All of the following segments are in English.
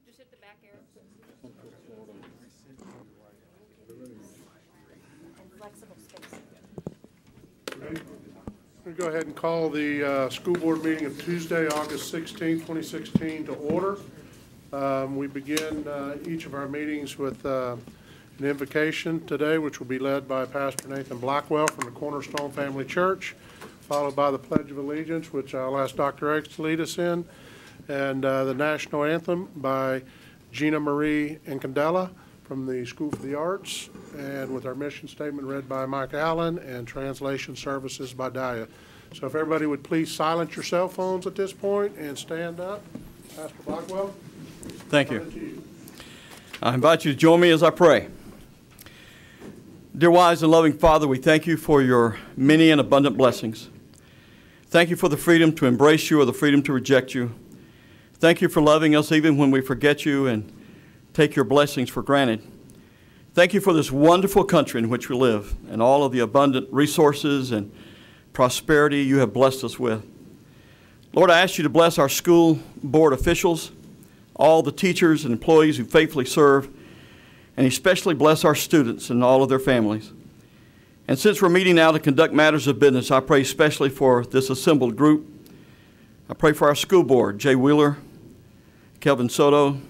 Just hit the back arrow. And flexible space. We'll go ahead and call the school board meeting of Tuesday, August 16, 2016 to order. We begin each of our meetings with an invocation today, which will be led by Pastor Nathan Blackwell from the Cornerstone Family Church, followed by the Pledge of Allegiance, which I'll ask Dr. X to lead us in, and the National Anthem by Gina Marie Incandela from the School for the Arts, and with our mission statement read by Mike Allen and translation services by Daya. So if everybody would please silence your cell phones at this point and stand up. Pastor Blackwell. Thank you. I invite you to join me as I pray. Dear wise and loving Father, we thank you for your many and abundant blessings. Thank you for the freedom to embrace you or the freedom to reject you. Thank you for loving us even when we forget you and take your blessings for granted. Thank you for this wonderful country in which we live and all of the abundant resources and prosperity you have blessed us with. Lord, I ask you to bless our school board officials, all the teachers and employees who faithfully serve, and especially bless our students and all of their families. And since we're meeting now to conduct matters of business, I pray especially for this assembled group. I pray for our school board, Jay Wheeler, Kelvin Soto,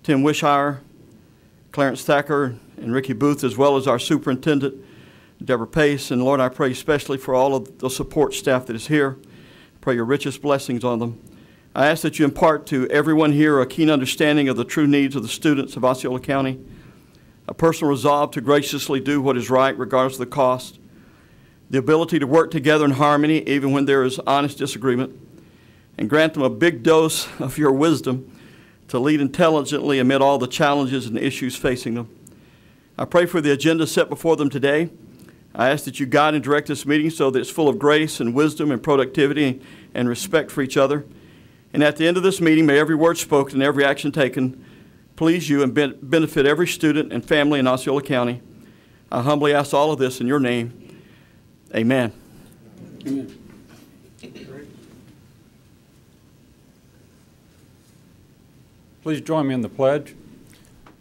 Tim Wishire, Clarence Thacker, and Ricky Booth, as well as our superintendent, Deborah Pace. And Lord, I pray especially for all of the support staff that is here. I pray your richest blessings on them. I ask that you impart to everyone here a keen understanding of the true needs of the students of Osceola County, a personal resolve to graciously do what is right regardless of the cost, the ability to work together in harmony even when there is honest disagreement, and grant them a big dose of your wisdom to lead intelligently amid all the challenges and issues facing them. I pray for the agenda set before them today. I ask that you guide and direct this meeting so that it's full of grace and wisdom and productivity and respect for each other. And at the end of this meeting, may every word spoken and every action taken please you and benefit every student and family in Osceola County. I humbly ask all of this in your name. Amen. Amen. Please join me in the pledge.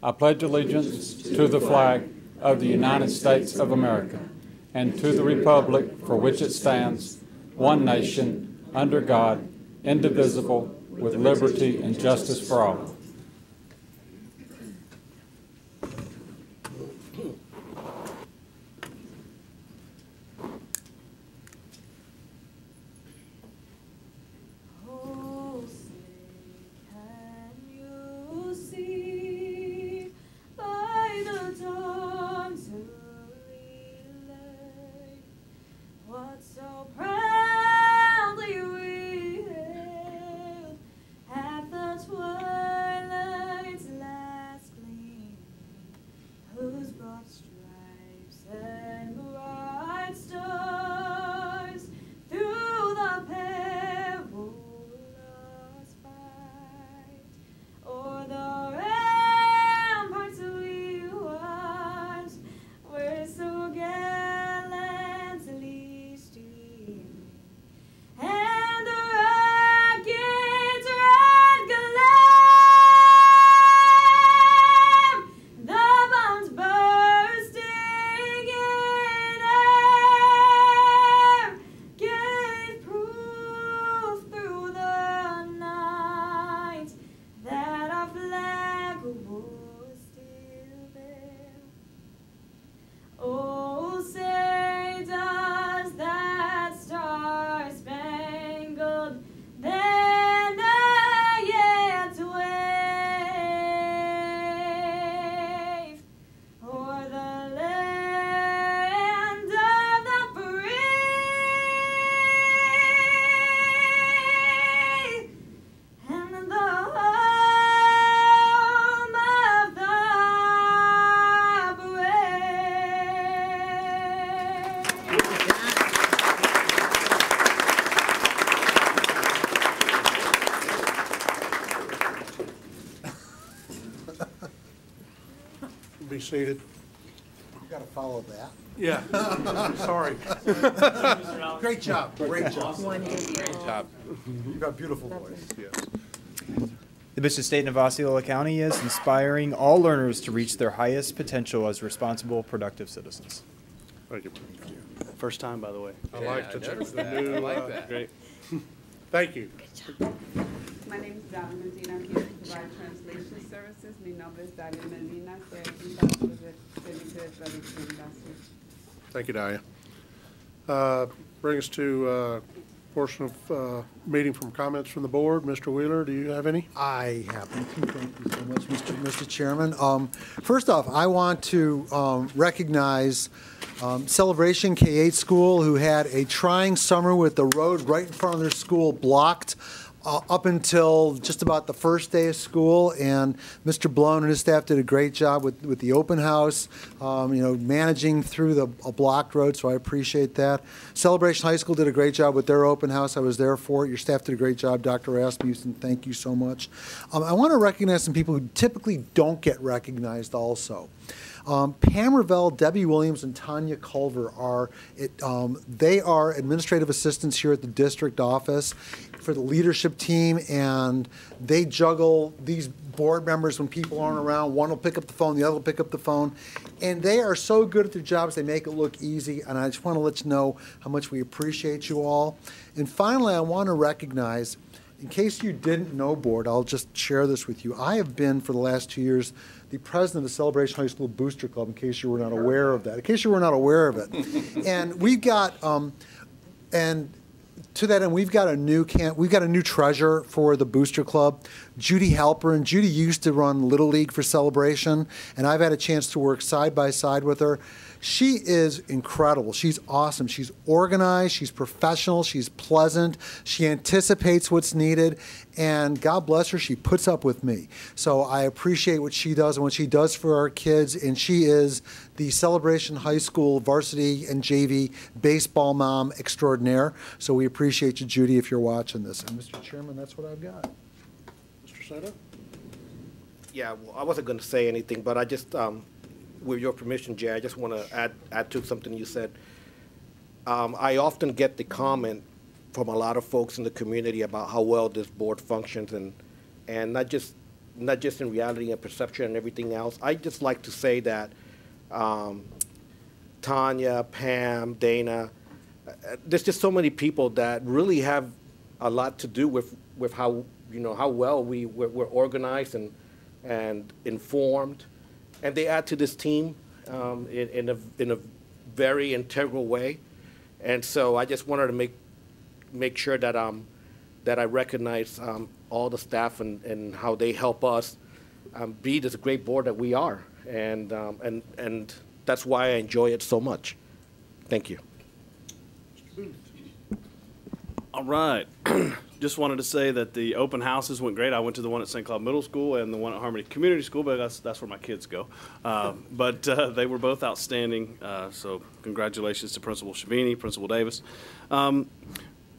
I pledge allegiance to the flag of the United States of America and to the republic for which it stands, one nation, under God, indivisible, with liberty and justice for all. Be seated. You've got to follow that. Yeah, sorry. Great job. Great job. Great job. You've got a beautiful voice. Yes. The mission statement of Osceola County is inspiring all learners to reach their highest potential as responsible, productive citizens. Thank you. First time, by the way. I like the new. I like that. Great. Thank you. My name is Donna Medina. I'm here to provide translation services. Mi nombre es Dalia Medina. Estoy aquí para servir traducción. Gracias. Thank you, Dahlia. Bring us to a portion of meeting from comments from the board. Mr. Wheeler, do you have any? I happen to. Thank you so much, Mr. Chairman. First off, I want to recognize Celebration K-8 School, who had a trying summer with the road right in front of their school blocked up until just about the first day of school, and Mr. Blown and his staff did a great job with the open house, managing through a blocked road, so I appreciate that. Celebration High School did a great job with their open house. I was there for it. Your staff did a great job. Dr. Rasmussen, thank you so much. I want to recognize some people who typically don't get recognized also. Pam Ravel, Debbie Williams, and Tanya Culver they are administrative assistants here at the district office for the leadership team, and they juggle these board members when people aren't around. One will pick up the phone, the other will pick up the phone, and they are so good at their jobs, they make it look easy, and I just want to let you know how much we appreciate you all. And finally, I want to recognize, in case you didn't know, board, I'll just share this with you. I have been, for the last 2 years, the president of the Celebration High School Booster Club, in case you were not aware of that. In case you were not aware of it. And we've got, and to that end, we've got a new treasurer for the Booster Club, Judy Halperin. Judy used to run Little League for Celebration, and I've had a chance to work side by side with her. She is incredible. She's awesome. She's organized. She's professional. She's pleasant. She anticipates what's needed. And God bless her, she puts up with me. So I appreciate what she does and what she does for our kids. And she is the Celebration High School varsity and JV baseball mom extraordinaire. So we appreciate you, Judy, if you're watching this. And Mr. Chairman, that's what I've got. Mr. Soto? Yeah, well, I wasn't going to say anything, but I just, with your permission, Jay, I just want to add to something you said. I often get the comment from a lot of folks in the community about how well this board functions, and not just in reality and perception and everything else. I just like to say that Tanya, Pam, Dana, there's just so many people that really have a lot to do with how how well we're organized and informed, and they add to this team in a very integral way. And so I just wanted to make sure that that I recognize all the staff and how they help us be this great board that we are, and that's why I enjoy it so much. Thank you. All right. Just wanted to say that the open houses went great. I went to the one at St. Cloud Middle School and the one at Harmony Community School, but that's where my kids go. But they were both outstanding. So congratulations to Principal Shabini, Principal Davis.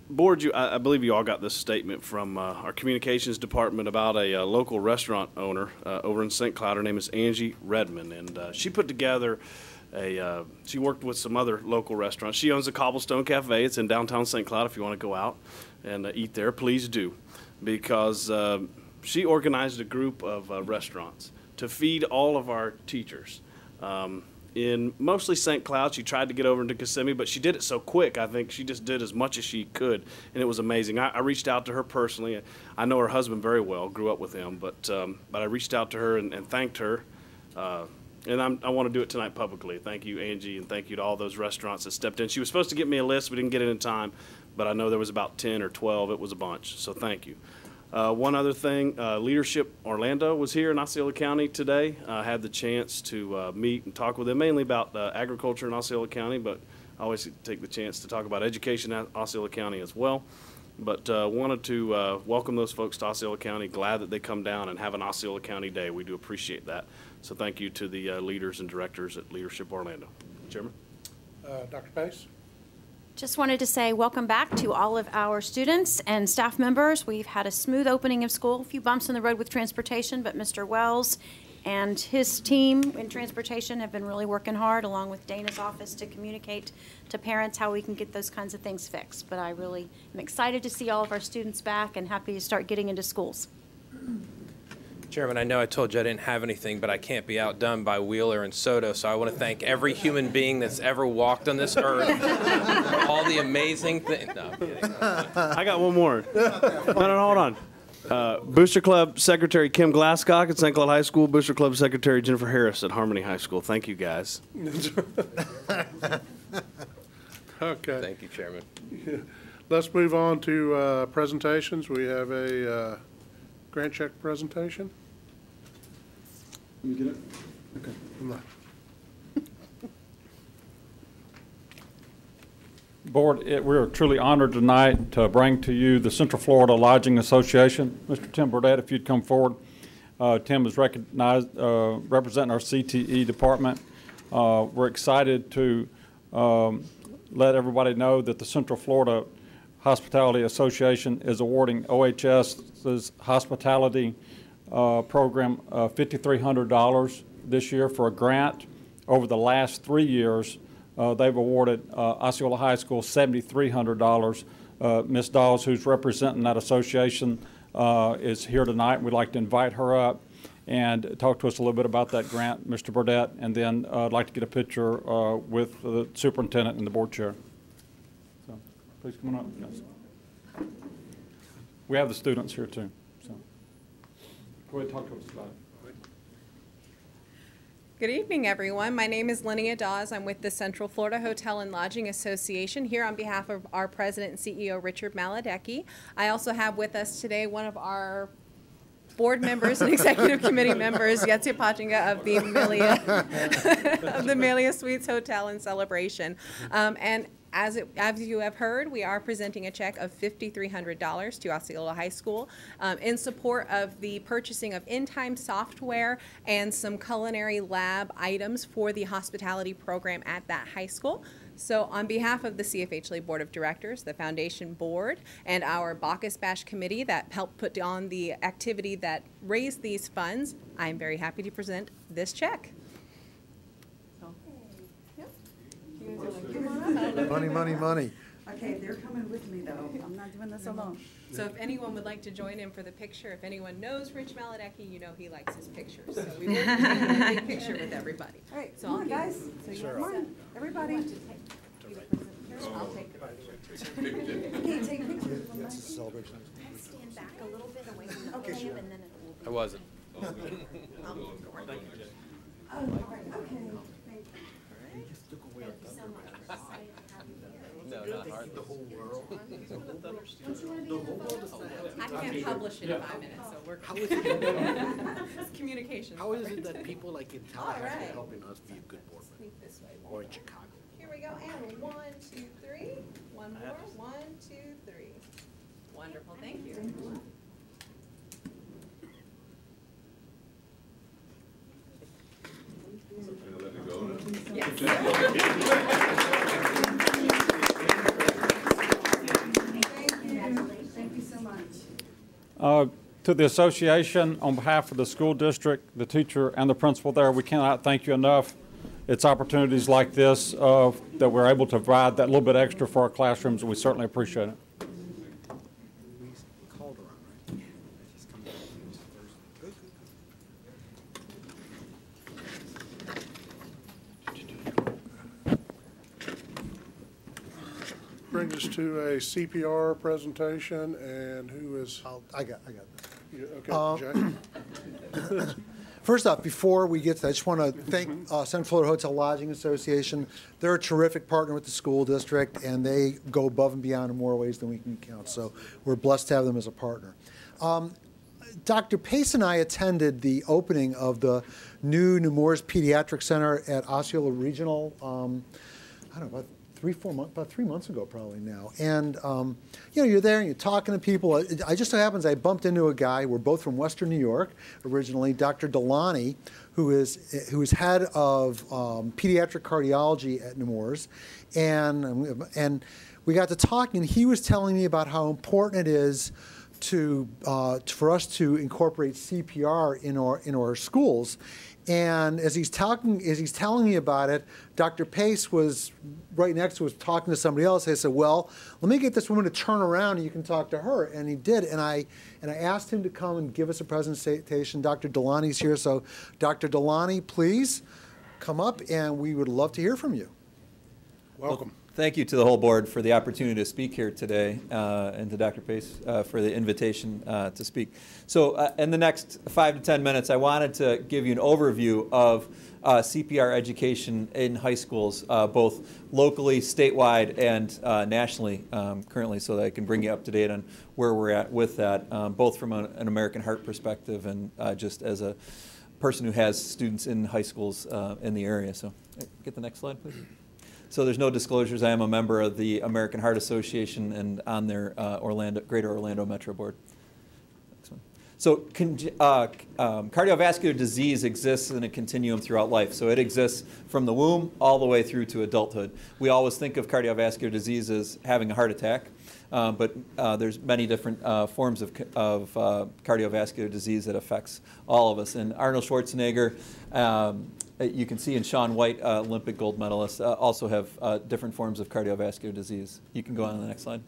Board, I believe you all got this statement from our communications department about a local restaurant owner over in St. Cloud. Her name is Angie Redmond, and she put together she worked with some other local restaurants. She owns a Cobblestone Cafe. It's in downtown St. Cloud. If you want to go out and eat there, please do, because she organized a group of restaurants to feed all of our teachers. In mostly St. Cloud. She tried to get over into Kissimmee, but she did it so quick. I think she just did as much as she could, and it was amazing. I reached out to her personally. I know her husband very well, grew up with him, but I reached out to her and thanked her. And I want to do it tonight publicly. Thank you, Angie, and thank you to all those restaurants that stepped in. She was supposed to get me a list. We didn't get it in time, but I know there was about 10 or 12. It was a bunch, so thank you. One other thing, Leadership Orlando was here in Osceola County today. I had the chance to meet and talk with them, mainly about agriculture in Osceola County, but I always take the chance to talk about education in Osceola County as well. But wanted to welcome those folks to Osceola County. Glad that they come down and have an Osceola County Day. We do appreciate that. So thank you to the leaders and directors at Leadership Orlando. Chairman? Dr. Pace? Just wanted to say welcome back to all of our students and staff members. We've had a smooth opening of school, a few bumps in the road with transportation, but Mr. Wells and his team in transportation have been really working hard, along with Dana's office, to communicate to parents how we can get those kinds of things fixed. But I really am excited to see all of our students back and happy to start getting into schools. Chairman, I know I told you I didn't have anything, but I can't be outdone by Wheeler and Soto, so I want to thank every human being that's ever walked on this earth for all the amazing things. No, I'm kidding. I got one more. No, hold on. Booster Club Secretary Kim Glasscock at St. Cloud High School, Booster Club Secretary Jennifer Harris at Harmony High School. Thank you, guys. Okay. Thank you, Chairman. Let's move on to presentations. We have a grant check presentation. Let me get it. Okay. Come on. Board, we are truly honored tonight to bring to you the Central Florida Lodging Association. Mr. Tim Burdett, if you'd come forward. Tim is recognized, representing our CTE department. We're excited to let everybody know that the Central Florida Hospitality Association is awarding OHS's hospitality program $5,300 this year for a grant. Over the last 3 years, they've awarded Osceola High School $7,300. Ms. Dawes, who's representing that association, is here tonight. We'd like to invite her up and talk to us a little bit about that grant, Mr. Burdett, and then I'd like to get a picture with the superintendent and the board chair. So please come on up. Yes. We have the students here too. So go ahead and talk to us about it. Good evening, everyone. My name is Linnea Dawes. I'm with the Central Florida Hotel and Lodging Association here on behalf of our president and CEO, Richard Maladecki. I also have with us today one of our board members and executive committee members, Yetsia Pachinga of the Melia Suites Hotel and Celebration. And as you have heard, we are presenting a check of $5,300 to Osceola High School in support of the purchasing of in-time software and some culinary lab items for the hospitality program at that high school. So on behalf of the CFHLA Board of Directors, the Foundation Board, and our Bacchus Bash Committee that helped put on the activity that raised these funds, I'm very happy to present this check. Money, money, money. Okay, they're coming with me though. I'm not doing this alone. So if anyone would like to join in for the picture, if anyone knows Rich Maladecki, you know he likes his pictures. So we will be taking a big picture with everybody. All right, So come I'll on, give- guys. So you have one. Everybody. I'll take the picture. Okay, take pictures. It's a celebration. Stand back a little bit away from the podium, and then it will be. I wasn't. Oh, all right, okay. No, not hard. The whole world. I can't publish it in 5 minutes, so we're. How is it, It's communication. how is it that people like in Tallahassee right. are helping us be a good board member? Sneak this way. Or in Chicago? Here we go, and 1, 2, 3. One more, 1, 2, 3. Wonderful, thank you. Thank you so much. To the association, on behalf of the school district, the teacher, and the principal there, we cannot thank you enough. It's opportunities like this that we're able to provide that little bit extra for our classrooms, and we certainly appreciate it. We called her on, right? She's coming back Thursday. Brings us to a CPR presentation, and who is, I got this. okay, Jack? First off, before we get to that, I just want to thank Central Florida Hotel Lodging Association. They're a terrific partner with the school district, and they go above and beyond in more ways than we can count. So we're blessed to have them as a partner. Dr. Pace and I attended the opening of the new Nemours Pediatric Center at Osceola Regional, I don't know, about 3 months ago probably now. And, you know, you're there and you're talking to people. It just so happens I bumped into a guy, we're both from Western New York originally, Dr. Delani, who is head of pediatric cardiology at Nemours. And we got to talking, and he was telling me about how important it is for us to incorporate CPR in our schools. And as he's telling me about it, Dr. Pace was right next to us talking to somebody else. I said, well, let me get this woman to turn around and you can talk to her. And he did. And I asked him to come and give us a presentation. Dr. Delani's here. So Dr. Delani, please come up and we would love to hear from you. Welcome. Thank you to the whole board for the opportunity to speak here today, and to Dr. Pace for the invitation to speak. So in the next 5 to 10 minutes, I wanted to give you an overview of CPR education in high schools, both locally, statewide, and nationally currently, so that I can bring you up to date on where we're at with that, both from an American Heart perspective and just as a person who has students in high schools in the area. So get the next slide, please. So there's no disclosures. I am a member of the American Heart Association and on their Greater Orlando Metro Board. So cardiovascular disease exists in a continuum throughout life. So it exists from the womb all the way through to adulthood. We always think of cardiovascular disease as having a heart attack, but there's many different forms of cardiovascular disease that affects all of us. And Arnold Schwarzenegger, you can see in Shaun White, Olympic gold medalists, also have different forms of cardiovascular disease. You can go on to the next slide.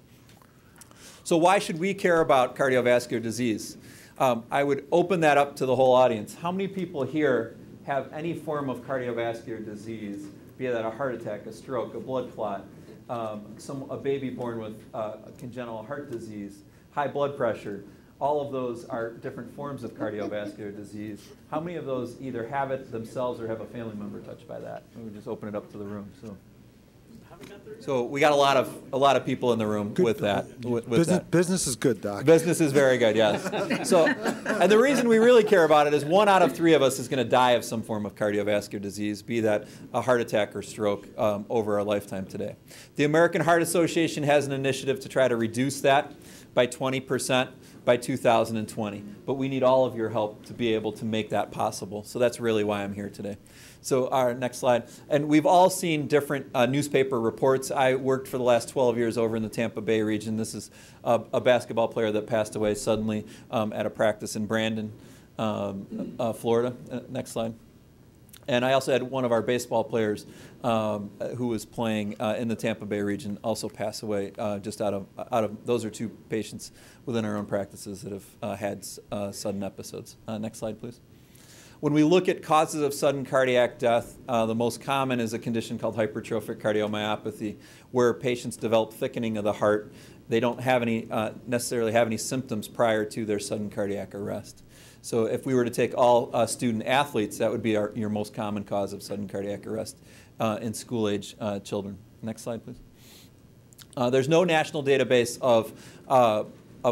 So why should we care about cardiovascular disease? I would open that up to the whole audience. How many people here have any form of cardiovascular disease, be that a heart attack, a stroke, a blood clot, a baby born with congenital heart disease, high blood pressure? All of those are different forms of cardiovascular disease. How many of those either have it themselves or have a family member touched by that? We just open it up to the room. So we got a lot of people in the room with that. Business is good, Doc. Business is very good, yes. So, and the reason we really care about it is 1 out of 3 of us is going to die of some form of cardiovascular disease, be that a heart attack or stroke, over our lifetime today. The American Heart Association has an initiative to try to reduce that by 20% by 2020. But we need all of your help to be able to make that possible. So that's really why I'm here today. So our next slide. And we've all seen different newspaper reports. I worked for the last 12 years over in the Tampa Bay region. This is a basketball player that passed away suddenly at a practice in Brandon, Florida. Next slide. And I also had one of our baseball players who was playing in the Tampa Bay region also pass away just out of those are 2 patients within our own practices that have had sudden episodes. Next slide, please. When we look at causes of sudden cardiac death, the most common is a condition called hypertrophic cardiomyopathy, where patients develop thickening of the heart. They don't have any necessarily have any symptoms prior to their sudden cardiac arrest. So if we were to take all student athletes, that would be your most common cause of sudden cardiac arrest in school-age children. Next slide, please. There's no national database of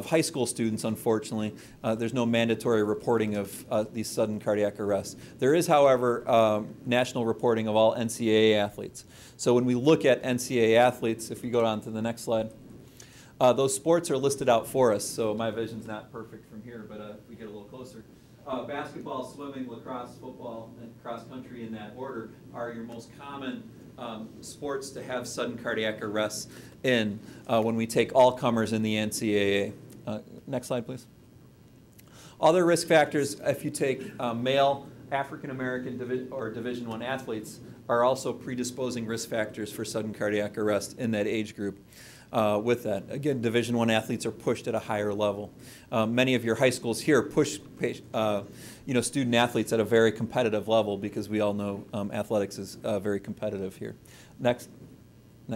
high school students, unfortunately. There's no mandatory reporting of these sudden cardiac arrests. There is, however, national reporting of all NCAA athletes. So when we look at NCAA athletes, if we go on to the next slide, those sports are listed out for us. So my vision's not perfect from here, but if we get a little closer. Basketball, swimming, lacrosse, football, and cross country in that order are your most common sports to have sudden cardiac arrests in when we take all comers in the NCAA. Next slide, please. Other risk factors, if you take male African American or Division I athletes, are also predisposing risk factors for sudden cardiac arrest in that age group. With that, again, Division I athletes are pushed at a higher level. Many of your high schools here push student athletes at a very competitive level because we all know athletics is very competitive here. Next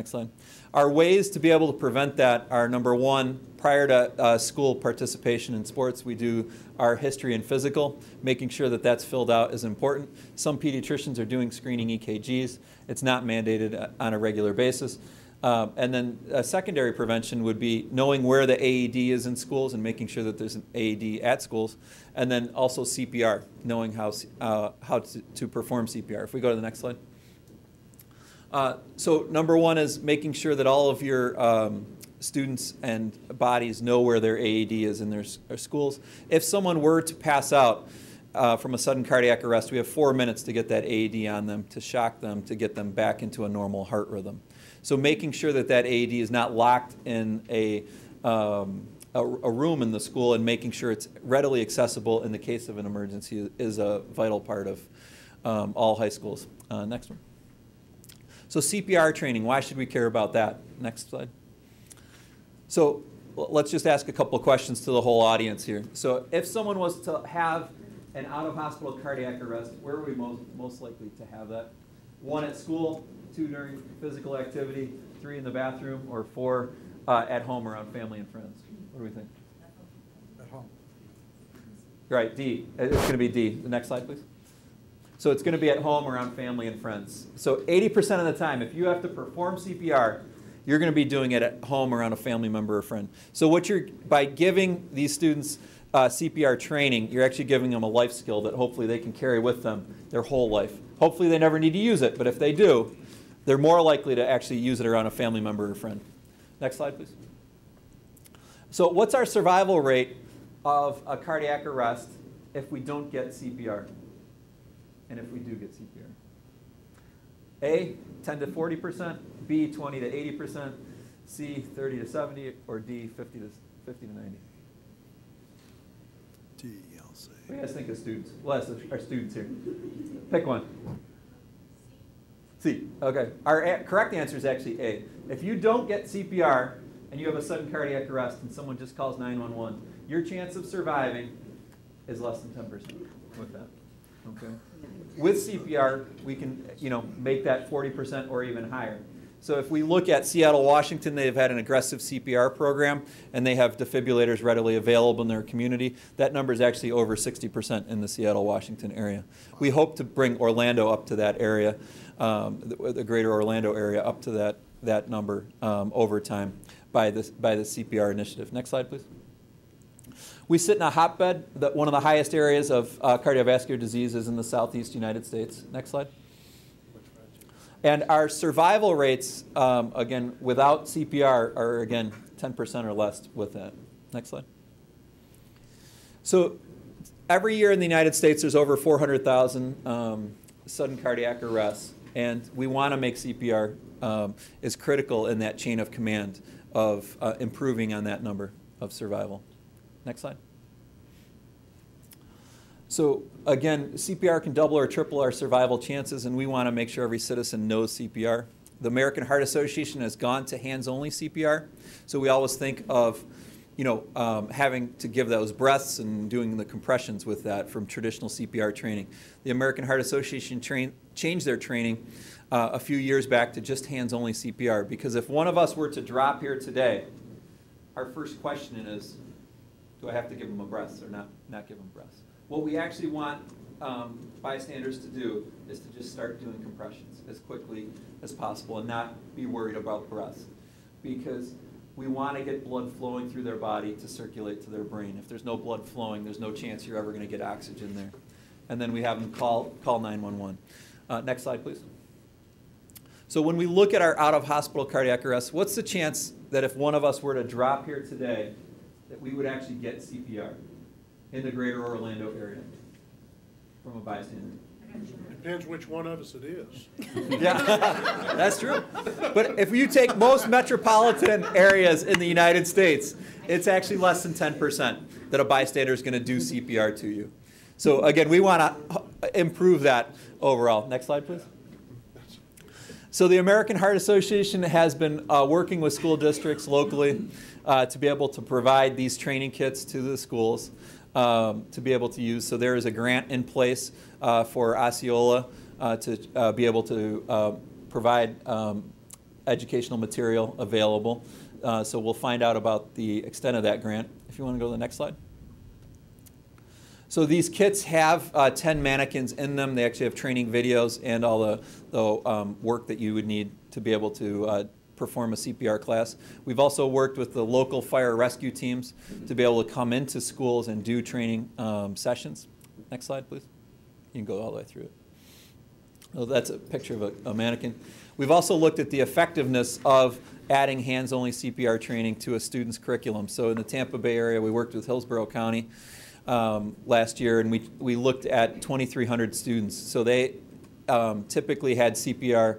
slide. Our ways to be able to prevent that are, number 1, prior to school participation in sports, we do our history and physical. Making sure that that's filled out is important. Some pediatricians are doing screening EKGs. It's not mandated on a regular basis. And then secondary prevention would be knowing where the AED is in schools and making sure that there's an AED at schools. And then also CPR, knowing how to perform CPR. If we go to the next slide. So number 1 is making sure that all of your students and bodies know where their AED is in their schools. If someone were to pass out from a sudden cardiac arrest, we have 4 minutes to get that AED on them, to shock them, to get them back into a normal heart rhythm. So making sure that that AED is not locked in a a room in the school, and making sure it's readily accessible in the case of an emergency is a vital part of all high schools. Next one. So CPR training, why should we care about that? Next slide. So let's just ask a couple of questions to the whole audience here. So if someone was to have an out-of-hospital cardiac arrest, where are we most likely to have that? 1 at school, 2 during physical activity, 3 in the bathroom, or 4 at home around family and friends? What do we think? At home. Right, D. It's going to be D. The next slide, please. So it's going to be at home around family and friends. So 80% of the time, if you have to perform CPR, you're going to be doing it at home around a family member or friend. So by giving these students CPR training, you're actually giving them a life skill that hopefully they can carry with them their whole life. Hopefully they never need to use it, but if they do, they're more likely to actually use it around a family member or friend. Next slide, please. So what's our survival rate of a cardiac arrest if we don't get CPR? And if we do get CPR? A, 10 to 40%, B, 20 to 80%, C, 30 to 70, or D, 50 to 90? D, I'll say. What do you guys think of students? Well, that's our students here. Pick one. C. Okay. Our correct answer is actually A. If you don't get CPR and you have a sudden cardiac arrest and someone just calls 911, your chance of surviving is less than 10% with that. Okay. With CPR, we can, make that 40% or even higher. So if we look at Seattle, Washington, they've had an aggressive CPR program, and they have defibrillators readily available in their community. That number is actually over 60% in the Seattle, Washington area. We hope to bring Orlando up to that area, the greater Orlando area up to that number over time by the CPR initiative. Next slide, please. We sit in a hotbed. One of the highest areas of cardiovascular disease is in the southeast United States. Next slide. And our survival rates, again, without CPR, are, again, 10% or less with that. Next slide. So every year in the United States, there's over 400,000 sudden cardiac arrests. And we want to make CPR is critical in that chain of command of improving on that number of survival. Next slide. So again, CPR can double or triple our survival chances, and we want to make sure every citizen knows CPR. The American Heart Association has gone to hands-only CPR, so we always think of, having to give those breaths and doing the compressions with that from traditional CPR training. The American Heart Association changed their training a few years back to just hands-only CPR, because if one of us were to drop here today, our first question is, do I have to give them a breath or not give them breaths? What we actually want bystanders to do is to just start doing compressions as quickly as possible and not be worried about breaths, because we want to get blood flowing through their body to circulate to their brain. If there's no blood flowing, there's no chance you're ever going to get oxygen there. And then we have them call 911. Next slide, please. So when we look at our out-of-hospital cardiac arrest, what's the chance that if one of us were to drop here today, that we would actually get CPR in the greater Orlando area from a bystander? Depends which one of us it is. Yeah, that's true. But if you take most metropolitan areas in the United States, it's actually less than 10% that a bystander is going to do CPR to you. So again, we want to improve that overall. Next slide, please. So the American Heart Association has been working with school districts locally to be able to provide these training kits to the schools to be able to use. So there is a grant in place for Osceola to be able to provide educational material available. So we'll find out about the extent of that grant. If you want to go to the next slide. So these kits have 10 mannequins in them. They actually have training videos and all the work that you would need to be able to perform a CPR class. We've also worked with the local fire rescue teams to be able to come into schools and do training sessions. Next slide, please. You can go all the way through it. So that's a picture of a mannequin. We've also looked at the effectiveness of adding hands-only CPR training to a student's curriculum. So in the Tampa Bay area, we worked with Hillsborough County last year, and we looked at 2,300 students. So they typically had CPR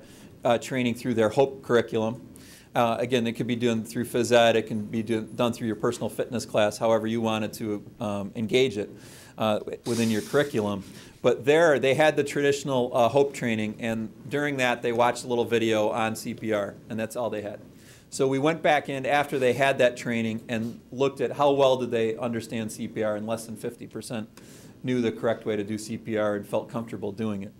training through their HOPE curriculum. Again, it could be done through phys ed, it can be done through your personal fitness class, however you wanted to engage it within your curriculum. But there, they had the traditional HOPE training, and during that, they watched a little video on CPR, and that's all they had. So we went back in after they had that training and looked at how well did they understand CPR, and less than 50% knew the correct way to do CPR and felt comfortable doing it.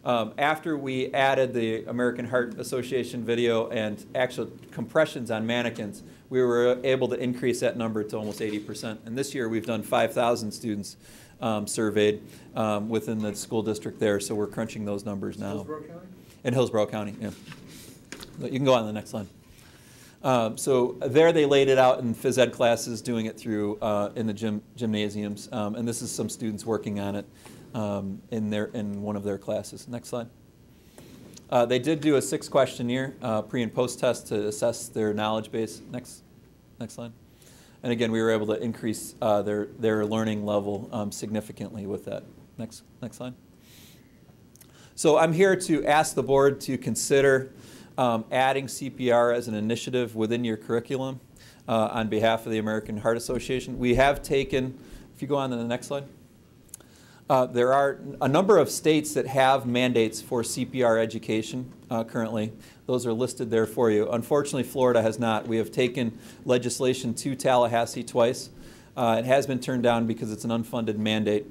After we added the American Heart Association video and actual compressions on mannequins, we were able to increase that number to almost 80%. And this year we've done 5,000 students surveyed within the school district there, so we're crunching those numbers now. Hillsborough County? In Hillsborough County, yeah. You can go on to the next slide. So there they laid it out in phys ed classes, doing it through in the gymnasiums, and this is some students working on it in one of their classes. Next slide. They did do a 6 questionnaire pre and post test to assess their knowledge base. Next slide. And again, we were able to increase their learning level significantly with that. Next slide. So I'm here to ask the board to consider adding CPR as an initiative within your curriculum on behalf of the American Heart Association. We have taken, if you go on to the next slide, there are a number of states that have mandates for CPR education currently. Those are listed there for you. Unfortunately, Florida has not. We have taken legislation to Tallahassee twice. It has been turned down because it's an unfunded mandate.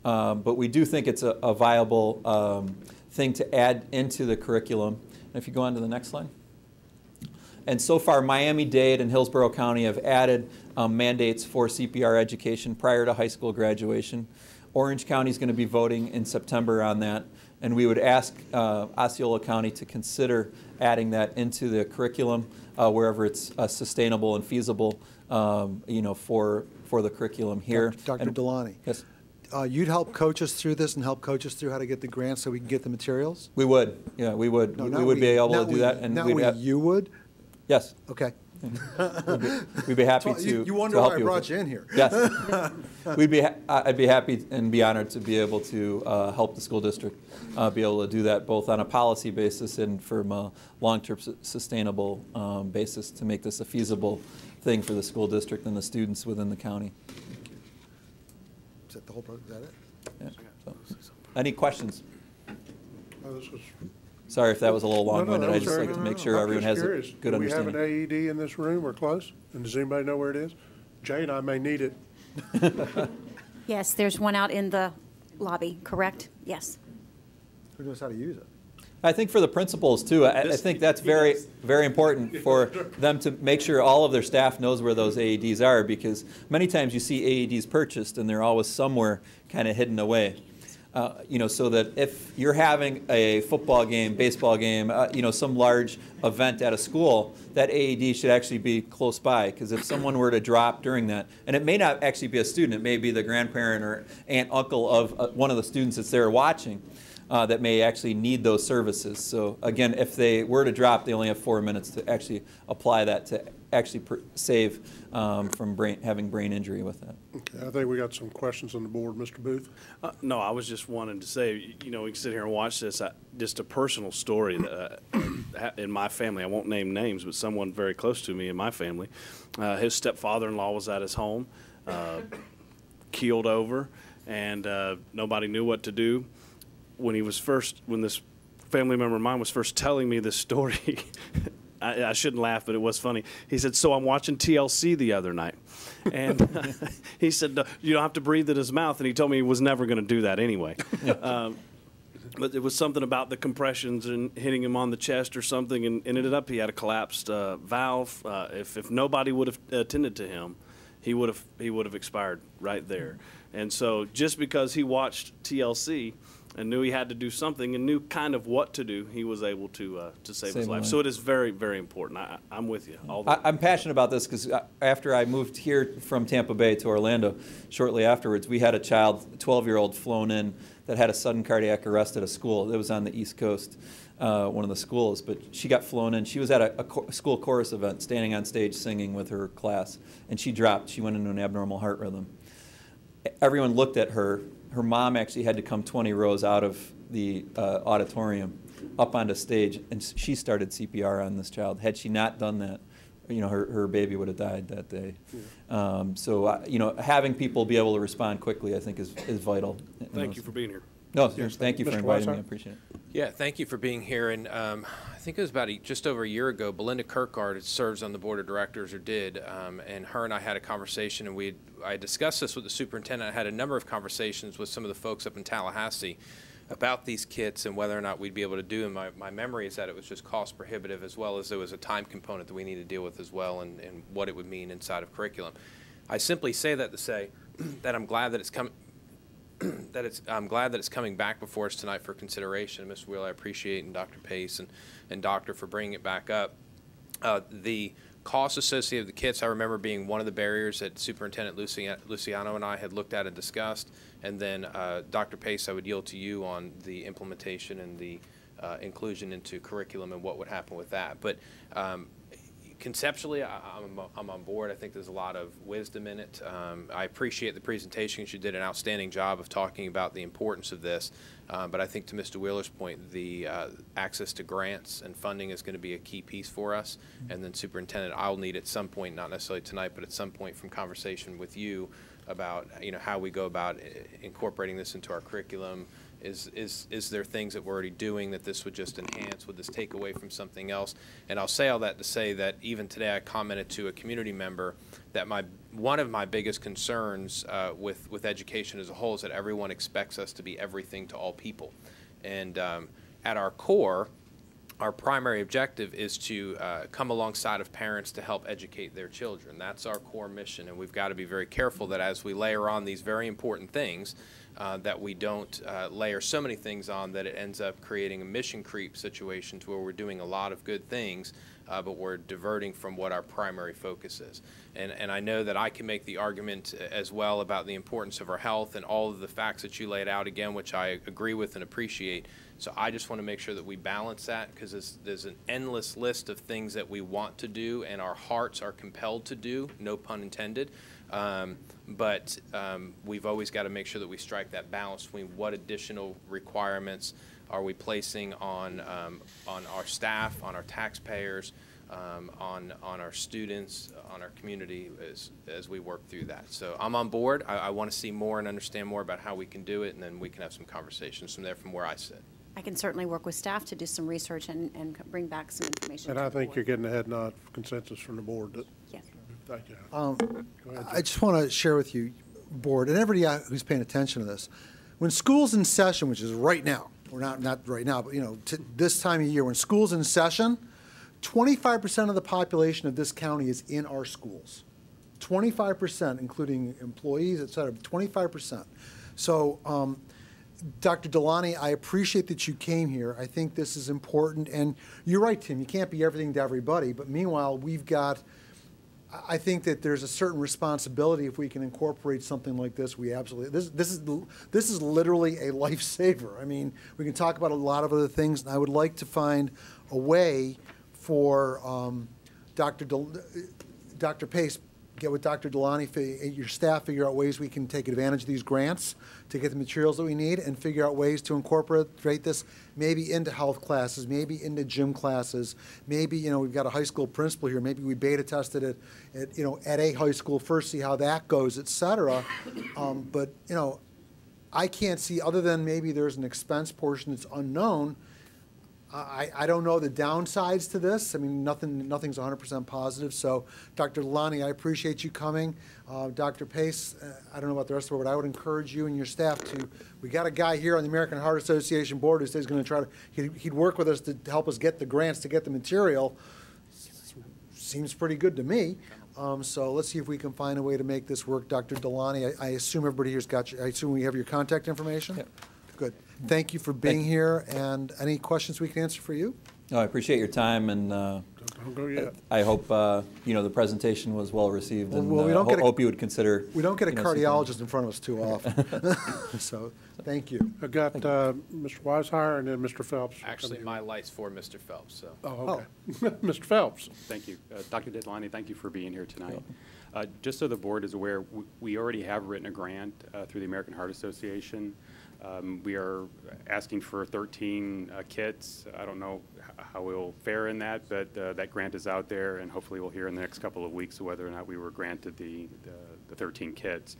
But we do think it's a viable thing to add into the curriculum. And if you go on to the next slide. And so far, Miami-Dade and Hillsborough County have added mandates for CPR education prior to high school graduation. Orange County is going to be voting in September on that, and we would ask Osceola County to consider adding that into the curriculum wherever it's sustainable and feasible, for the curriculum here. Dr. Delani. Yes. You'd help coach us through this and help coach us through how to get the grants so we can get the materials? We would. Yeah, we would. No, we would be able to do that. And you would? Yes. Okay. We'd be happy to. You wonder why I brought you in here. Yes. I'd be happy and be honored to be able to help the school district be able to do that both on a policy basis and from a long-term sustainable basis to make this a feasible thing for the school district and the students within the county. Is that the whole program? Is that it? Yeah. So, any questions? This was Sorry if that was a little long-winded. No, I just like to make sure everyone has a good understanding. Do we have an AED in this room or close? And does anybody know where it is? Jay and I may need it. Yes, there's one out in the lobby, correct? Yes. Who knows how to use it? I think for the principals too, I think that's very, very important for them to make sure all of their staff knows where those AEDs are, because many times you see AEDs purchased and they're always somewhere kind of hidden away. So that if you're having a football game, baseball game, some large event at a school, that AED should actually be close by, because if someone were to drop during that, and it may not actually be a student, it may be the grandparent or aunt, uncle of one of the students that's there watching, that may actually need those services. So again, if they were to drop, they only have 4 minutes to actually apply that to actually save from having brain injury with that. Okay, I think we got some questions on the board. Mr. Booth? No, I was just wanting to say, we can sit here and watch this. Just a personal story that, in my family. I won't name names, but someone very close to me in my family. His stepfather-in-law was at his home, keeled over, and nobody knew what to do. When this family member of mine was first telling me this story, I shouldn't laugh, but it was funny. He said, so I'm watching TLC the other night. And he said, no, you don't have to breathe in his mouth. And he told me he was never going to do that anyway. But it was something about the compressions and hitting him on the chest or something, and ended up he had a collapsed valve. If nobody would have attended to him, he would have expired right there. And so just because he watched TLC and knew he had to do something and knew kind of what to do, he was able to save his life. So it is very, very important. I'm with you. I'm passionate about this because after I moved here from Tampa Bay to Orlando, shortly afterwards, we had a child, a 12-year-old, flown in that had a sudden cardiac arrest at a school. It was on the East Coast, one of the schools, but she got flown in. She was at a school chorus event, standing on stage singing with her class, and she dropped. She went into an abnormal heart rhythm. Everyone looked at her. Her mom actually had to come 20 rows out of the auditorium. up onto stage, and she started CPR on this child. Had she not done that, her baby would have died that day. Having people be able to respond quickly, I think, is vital. Thank you for being here. No, thank you for Mr. inviting me. I Weishaupt? appreciate it. Yeah, thank you for being here. And I think it was about just over a year ago, Belinda Kirkgard serves on the board of directors, or did, and her and I had a conversation, and I discussed this with the superintendent. I had a number of conversations with some of the folks up in Tallahassee about these kits and whether or not we'd be able to do them. My memory is that it was just cost prohibitive, as well as there was a time component that we need to deal with as well, and what it would mean inside of curriculum. I simply say that to say that I'm glad that it's coming. I'm glad that it's coming back before us tonight for consideration. Mr. Wheeler, I appreciate, and Dr. Pace and Doctor for bringing it back up. The costs associated with the kits, I remember being one of the barriers that Superintendent Luciano and I had looked at and discussed. And then Dr. Pace, I would yield to you on the implementation and the inclusion into curriculum and what would happen with that. But conceptually, I'm on board. I think there's a lot of wisdom in it. I appreciate the presentation. You did an outstanding job of talking about the importance of this. But I think to Mr. Wheeler's point, the access to grants and funding is going to be a key piece for us. And then Superintendent, I'll need at some point, not necessarily tonight, but at some point from conversation with you about how we go about incorporating this into our curriculum. Is there things that we're already doing that this would just enhance? Would this take away from something else? And I'll say all that to say that even today I commented to a community member that one of my biggest concerns with education as a whole is that everyone expects us to be everything to all people. And at our core, our primary objective is to come alongside of parents to help educate their children. That's our core mission, and we've got to be very careful that as we layer on these very important things, that we don't layer so many things on that it ends up creating a mission creep situation to where we're doing a lot of good things, but we're diverting from what our primary focus is. And I know that I can make the argument as well about the importance of our health and all of the facts that you laid out again, which I agree with and appreciate. So I just want to make sure that we balance that, because there's an endless list of things that we want to do and our hearts are compelled to do, no pun intended. But we've always got to make sure that we strike that balance between what additional requirements are we placing on our staff, on our taxpayers, on our students, on our community as we work through that. So I'm on board. I want to see more and understand more about how we can do it, and then we can have some conversations from there from where I sit. I can certainly work with staff to do some research and bring back some information. And I think you're getting a head nod consensus from the board. Yes. Thank you. I just want to share with you, board, and everybody who's paying attention to this, when school's in session, which is right now, or not right now, but this time of year, when school's in session, 25% of the population of this county is in our schools. 25%, including employees, et cetera, 25%. So, Dr. Delani, I appreciate that you came here. I think this is important. And you're right, Tim, you can't be everything to everybody. But meanwhile, I think that there's a certain responsibility if we can incorporate something like this. We absolutely, this is literally a lifesaver. I mean, we can talk about a lot of other things, and I would like to find a way for Dr. Pace, get with Dr. Delani, your staff, figure out ways we can take advantage of these grants to get the materials that we need, and figure out ways to incorporate this maybe into health classes, maybe into gym classes, maybe, we've got a high school principal here, maybe we beta tested it at a high school first, see how that goes, et cetera. But, I can't see, other than maybe there's an expense portion that's unknown, I don't know the downsides to this. I mean, nothing's 100% positive. So, Dr. Delani, I appreciate you coming. Dr. Pace, I don't know about the rest of it, but I would encourage you and your staff we got a guy here on the American Heart Association board who says he's going to try to, he'd work with us to help us get the grants to get the material. Seems pretty good to me. So let's see if we can find a way to make this work. Dr. Delani, I assume everybody here's got you. I assume we have your contact information? Yep. Good. Thank you for being here, and any questions we can answer for you? No, I appreciate your time, and Don't go yet. I hope the presentation was well received, and we don't hope you would consider. We don't get a cardiologist in front of us too often. So, thank you. I got Mr. Weishaupt and then Mr. Phelps. Actually, my light's for Mr. Phelps. So. Oh, okay. Mr. Phelps. Thank you. Dr. Delani, thank you for being here tonight. Just so the board is aware, we already have written a grant through the American Heart Association We are asking for 13 kits. I don't know how we'll fare in that, but that grant is out there, and hopefully we'll hear in the next couple of weeks whether or not we were granted the 13 kits.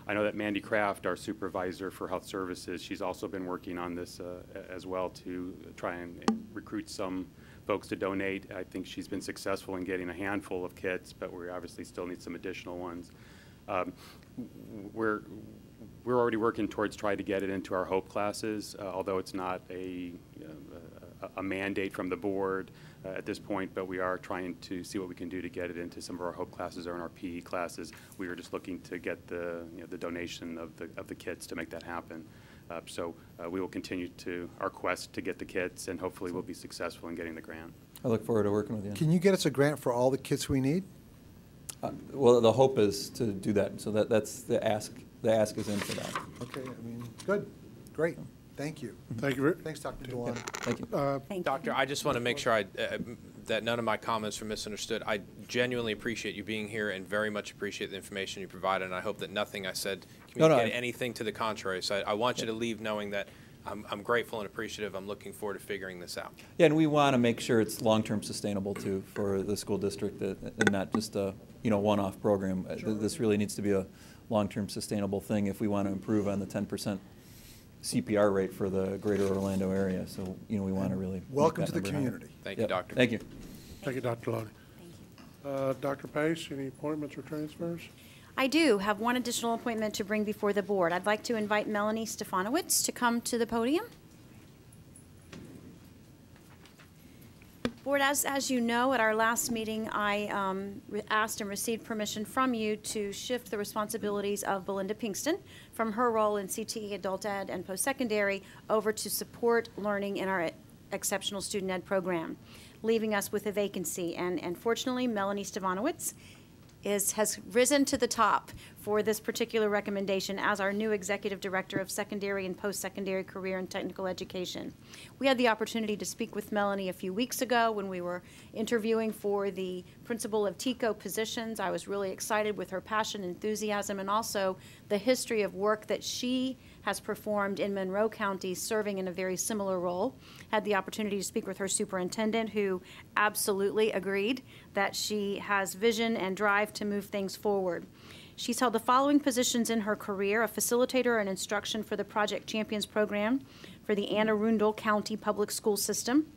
I know that Mandy Kraft, our supervisor for health services, she's also been working on this as well to try and recruit some folks to donate. I think she's been successful in getting a handful of kits, but we obviously still need some additional ones. We're already working towards trying to get it into our HOPE classes, although it's not a mandate from the board at this point, but we are trying to see what we can do to get it into some of our HOPE classes or in our PE classes. We were just looking to get the donation of the kits to make that happen. So we will continue our quest to get the kits, and hopefully we'll be successful in getting the grant. I look forward to working with you. Can you get us a grant for all the kits we need? Well, the hope is to do that, so that's the ask. The ask is in for that. Okay, I mean, good, great, thank you. Thank you. Thanks, Dr. Delon. Thank you. Thank you. Doctor, I just want to make sure that none of my comments were misunderstood. I genuinely appreciate you being here and very much appreciate the information you provided, and I hope that nothing I said communicated anything to the contrary. So I want you to leave knowing that I'm grateful and appreciative. I'm looking forward to figuring this out. Yeah, and we want to make sure it's long-term sustainable too for the school district, and not just a one-off program. Sure. This really needs to be a long-term sustainable thing if we want to improve on the 10% CPR rate for the greater Orlando area. So we want to really welcome to the community. Higher. Thank you, Doctor. Thank you. Thank you, Dr. Loney. Dr. Pace, any appointments or transfers? I do have one additional appointment to bring before the board. I'd like to invite Melanie Stefanowicz to come to the podium. Board, as you know, at our last meeting, I asked and received permission from you to shift the responsibilities of Belinda Pinkston from her role in CTE Adult Ed and Post-Secondary over to support learning in our Exceptional Student Ed program, leaving us with a vacancy. And fortunately, Melanie Stefanowicz has risen to the top for this particular recommendation as our new Executive Director of Secondary and Post-Secondary Career and Technical Education. We had the opportunity to speak with Melanie a few weeks ago when we were interviewing for the Principal of TICO positions. I was really excited with her passion, enthusiasm, and also the history of work that she has performed in Monroe County, serving in a very similar role. Had the opportunity to speak with her superintendent, who absolutely agreed that she has vision and drive to move things forward. She's held the following positions in her career: a facilitator and instruction for the Project Champions program for the Anne Arundel County Public School System,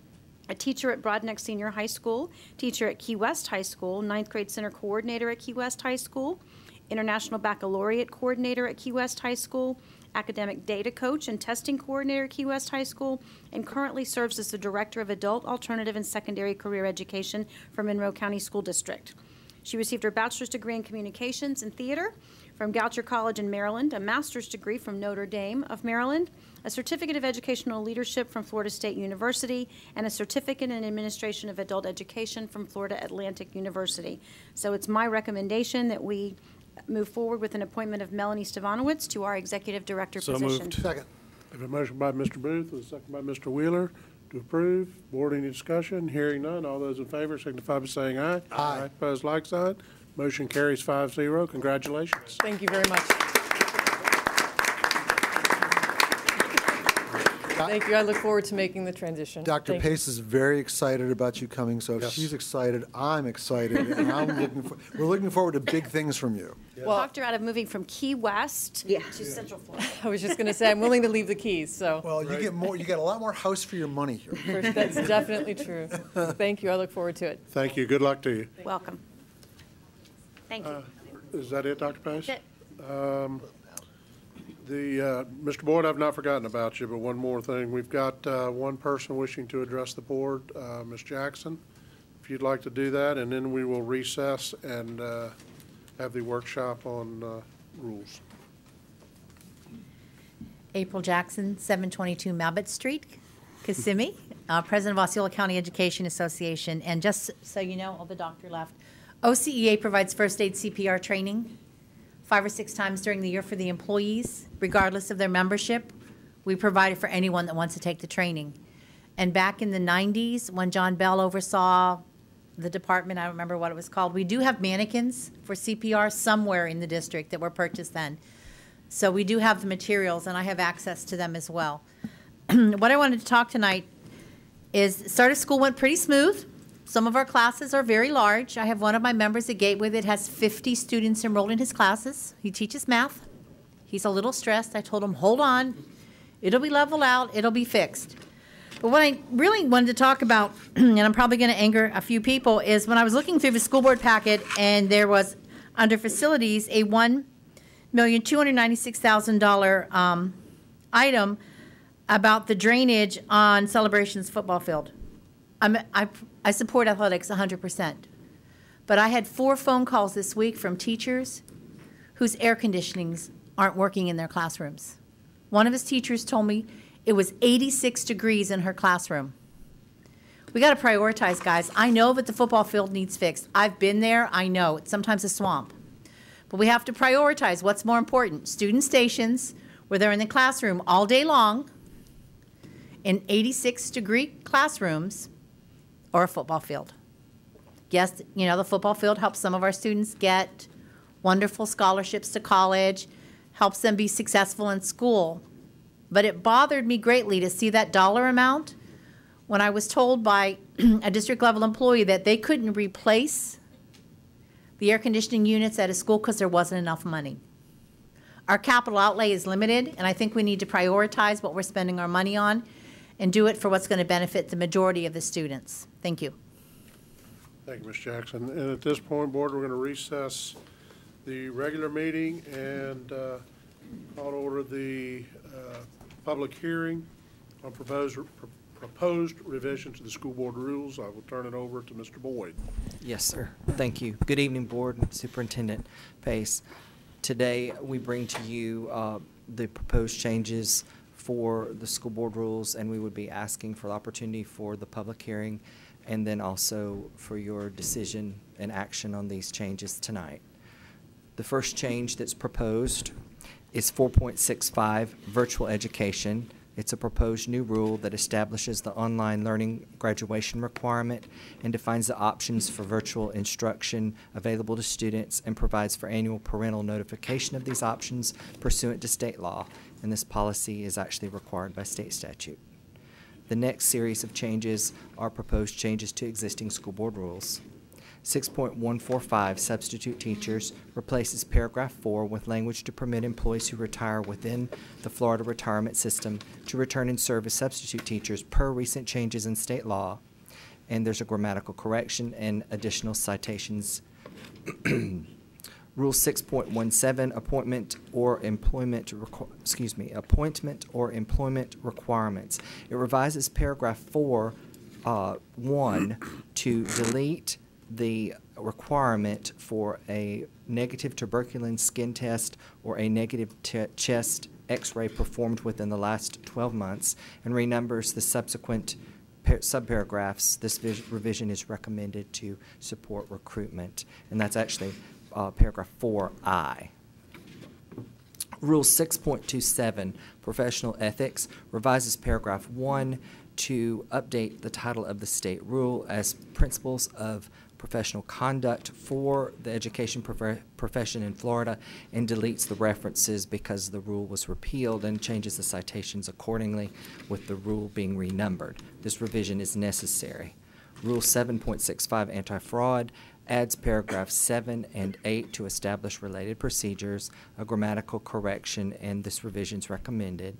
a teacher at Broadneck Senior High School, teacher at Key West High School, 9th grade center coordinator at Key West High School, International Baccalaureate coordinator at Key West High School, academic data coach and testing coordinator at Key West High School, and currently serves as the Director of Adult, Alternative, and Secondary Career Education for Monroe County School District. She received her bachelor's degree in communications and theater from Goucher College in Maryland, a master's degree from Notre Dame of Maryland, a certificate of educational leadership from Florida State University, and a certificate in administration of adult education from Florida Atlantic University. So it's my recommendation that we move forward with an appointment of Melanie Stefanowicz to our Executive Director position. Moved. Second. I have a motion by Mr. Booth and a second by Mr. Wheeler to approve. Board, any discussion? Hearing none. All those in favor signify by saying aye. Aye. Opposed, like sign. Motion carries 5-0. Congratulations. Thank you very much. Thank you. I look forward to making the transition. Dr. Pace is very excited about you coming, so if she's excited, I'm excited, and we're looking forward to big things from you. Well, Doctor, out of moving from Key West to Central Florida. I was just going to say, I'm willing to leave the keys, so. Well, you get more. You get a lot more house for your money here. That's definitely true. Thank you. I look forward to it. Thank you. Good luck to you. Welcome. Thank you. Is that it, Dr. Pace? That's it. Mr. Boyd, I've not forgotten about you, but one more thing. We've got one person wishing to address the board, Ms. Jackson. If you'd like to do that, and then we will recess and have the workshop on rules. April Jackson, 722 Malbert Street, Kissimmee, President of Osceola County Education Association. And just so you know, the doctor left, OCEA provides first aid CPR training 5 or 6 times during the year for the employees, regardless of their membership. We provide it for anyone that wants to take the training. And back in the 90s, when John Bell oversaw the department, I don't remember what it was called, we do have mannequins for CPR somewhere in the district that were purchased then. So we do have the materials, and I have access to them as well. What I wanted to talk tonight is start of school went pretty smooth. Some of our classes are very large. I have one of my members at Gateway that has 50 students enrolled in his classes. He teaches math. He's a little stressed. I told him, hold on. It'll be leveled out. It'll be fixed. But what I really wanted to talk about, and I'm probably going to anger a few people, is when I was looking through the school board packet and there was, under facilities, a $1,296,000 item about the drainage on Celebration's football field. I support athletics 100%. But I had 4 phone calls this week from teachers whose air conditionings aren't working in their classrooms. One of his teachers told me it was 86 degrees in her classroom. We got to prioritize, guys. I know that the football field needs fixed. I've been there. I know. It's sometimes a swamp. But we have to prioritize what's more important. Student stations, where they're in the classroom all day long, in 86-degree classrooms, or a football field. Yes, you know, the football field helps some of our students get wonderful scholarships to college, helps them be successful in school. But it bothered me greatly to see that dollar amount when I was told by a district-level employee that they couldn't replace the air conditioning units at a school because there wasn't enough money. Our capital outlay is limited, and I think we need to prioritize what we're spending our money on and do it for what's going to benefit the majority of the students. Thank you. Thank you, Ms. Jackson. And at this point, Board, we're going to recess the regular meeting and call to order the public hearing on proposed revision to the school board rules. I will turn it over to Mr. Boyd. Yes, sir. Thank you. Good evening, Board and Superintendent Pace. Today, we bring to you the proposed changes for the school board rules, and we would be asking for the opportunity for the public hearing and then also for your decision and action on these changes tonight. The first change that's proposed is 4.65, virtual education. It's a proposed new rule that establishes the online learning graduation requirement and defines the options for virtual instruction available to students and provides for annual parental notification of these options pursuant to state law. And this policy is actually required by state statute. The next series of changes are proposed changes to existing school board rules. 6.145, substitute teachers, replaces paragraph 4 with language to permit employees who retire within the Florida retirement system to return and serve as substitute teachers per recent changes in state law. And there's a grammatical correction and additional citations. Rule 6.17, appointment or employment requirements. It revises paragraph 4.1 to delete the requirement for a negative tuberculin skin test or a negative chest x-ray performed within the last 12 months and renumbers the subsequent subparagraphs. This revision is recommended to support recruitment, and that's actually paragraph 4I. Rule 6.27, professional ethics, revises paragraph 1 to update the title of the state rule as principles of professional conduct for the education profession in Florida and deletes the references because the rule was repealed and changes the citations accordingly with the rule being renumbered. This revision is necessary. Rule 7.65, anti-fraud, adds paragraphs 7 and 8 to establish related procedures, a grammatical correction, and this revision is recommended.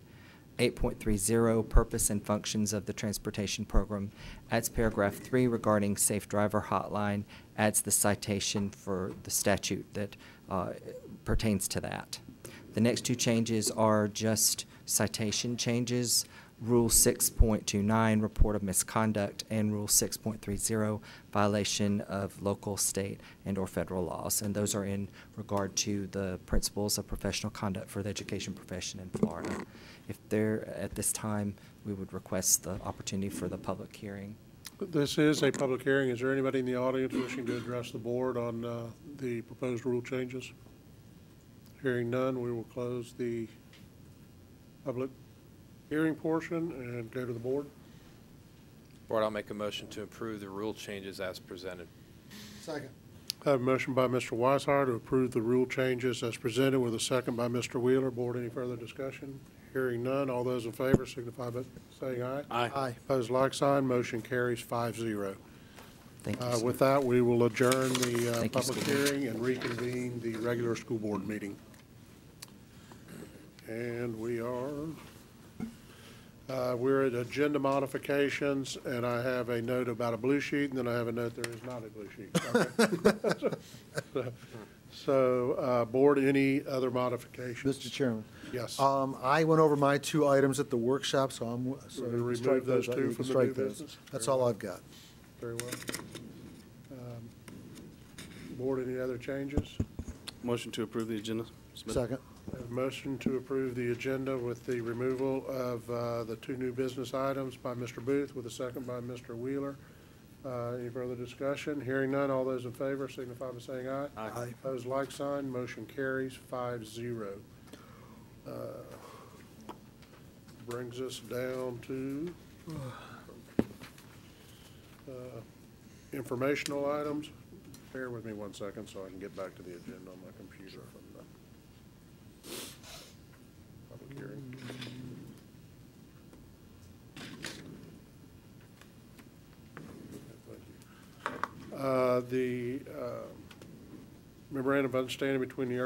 8.30, purpose and functions of the transportation program, adds paragraph 3 regarding safe driver hotline, adds the citation for the statute that pertains to that. The next two changes are just citation changes. Rule 6.29, report of misconduct, and Rule 6.30, violation of local, state, and or federal laws. And those are in regard to the principles of professional conduct for the education profession in Florida. If they're at this time, we would request the opportunity for the public hearing. This is a public hearing. Is there anybody in the audience wishing to address the board on the proposed rule changes? Hearing none, we will close the public hearing portion and go to the board. Board, I'll make a motion to approve the rule changes as presented. Second. I have a motion by Mr. Weishaupt to approve the rule changes as presented with a second by Mr. Wheeler. Board, any further discussion? Hearing none, all those in favor signify by saying aye. Aye. Opposed, like sign. Motion carries 5-0. Thank you, sir. With that, we will adjourn the Thank you, public School Board. hearing and reconvene the regular school board meeting. And we're at agenda modifications, and I have a note about a blue sheet, and then I have a note there is not a blue sheet. Okay. So, board, any other modifications? Mr. Chairman. Yes. I went over my 2 items at the workshop, so I'm, so We're gonna you can strike remove those out. two You can from the strike new those. business? That's Very all well. I've got. Very well. Board, any other changes? Motion to approve the agenda. submitted. Second. I have a motion to approve the agenda with the removal of the 2 new business items by Mr. Booth with a second by Mr. Wheeler. Any further discussion? Hearing none, all those in favor signify by saying aye. Aye. Opposed, like sign. Motion carries 5-0. Brings us down to informational items. Bear with me 1 second so I can get back to the agenda on my computer from the public hearing. The memorandum of understanding between the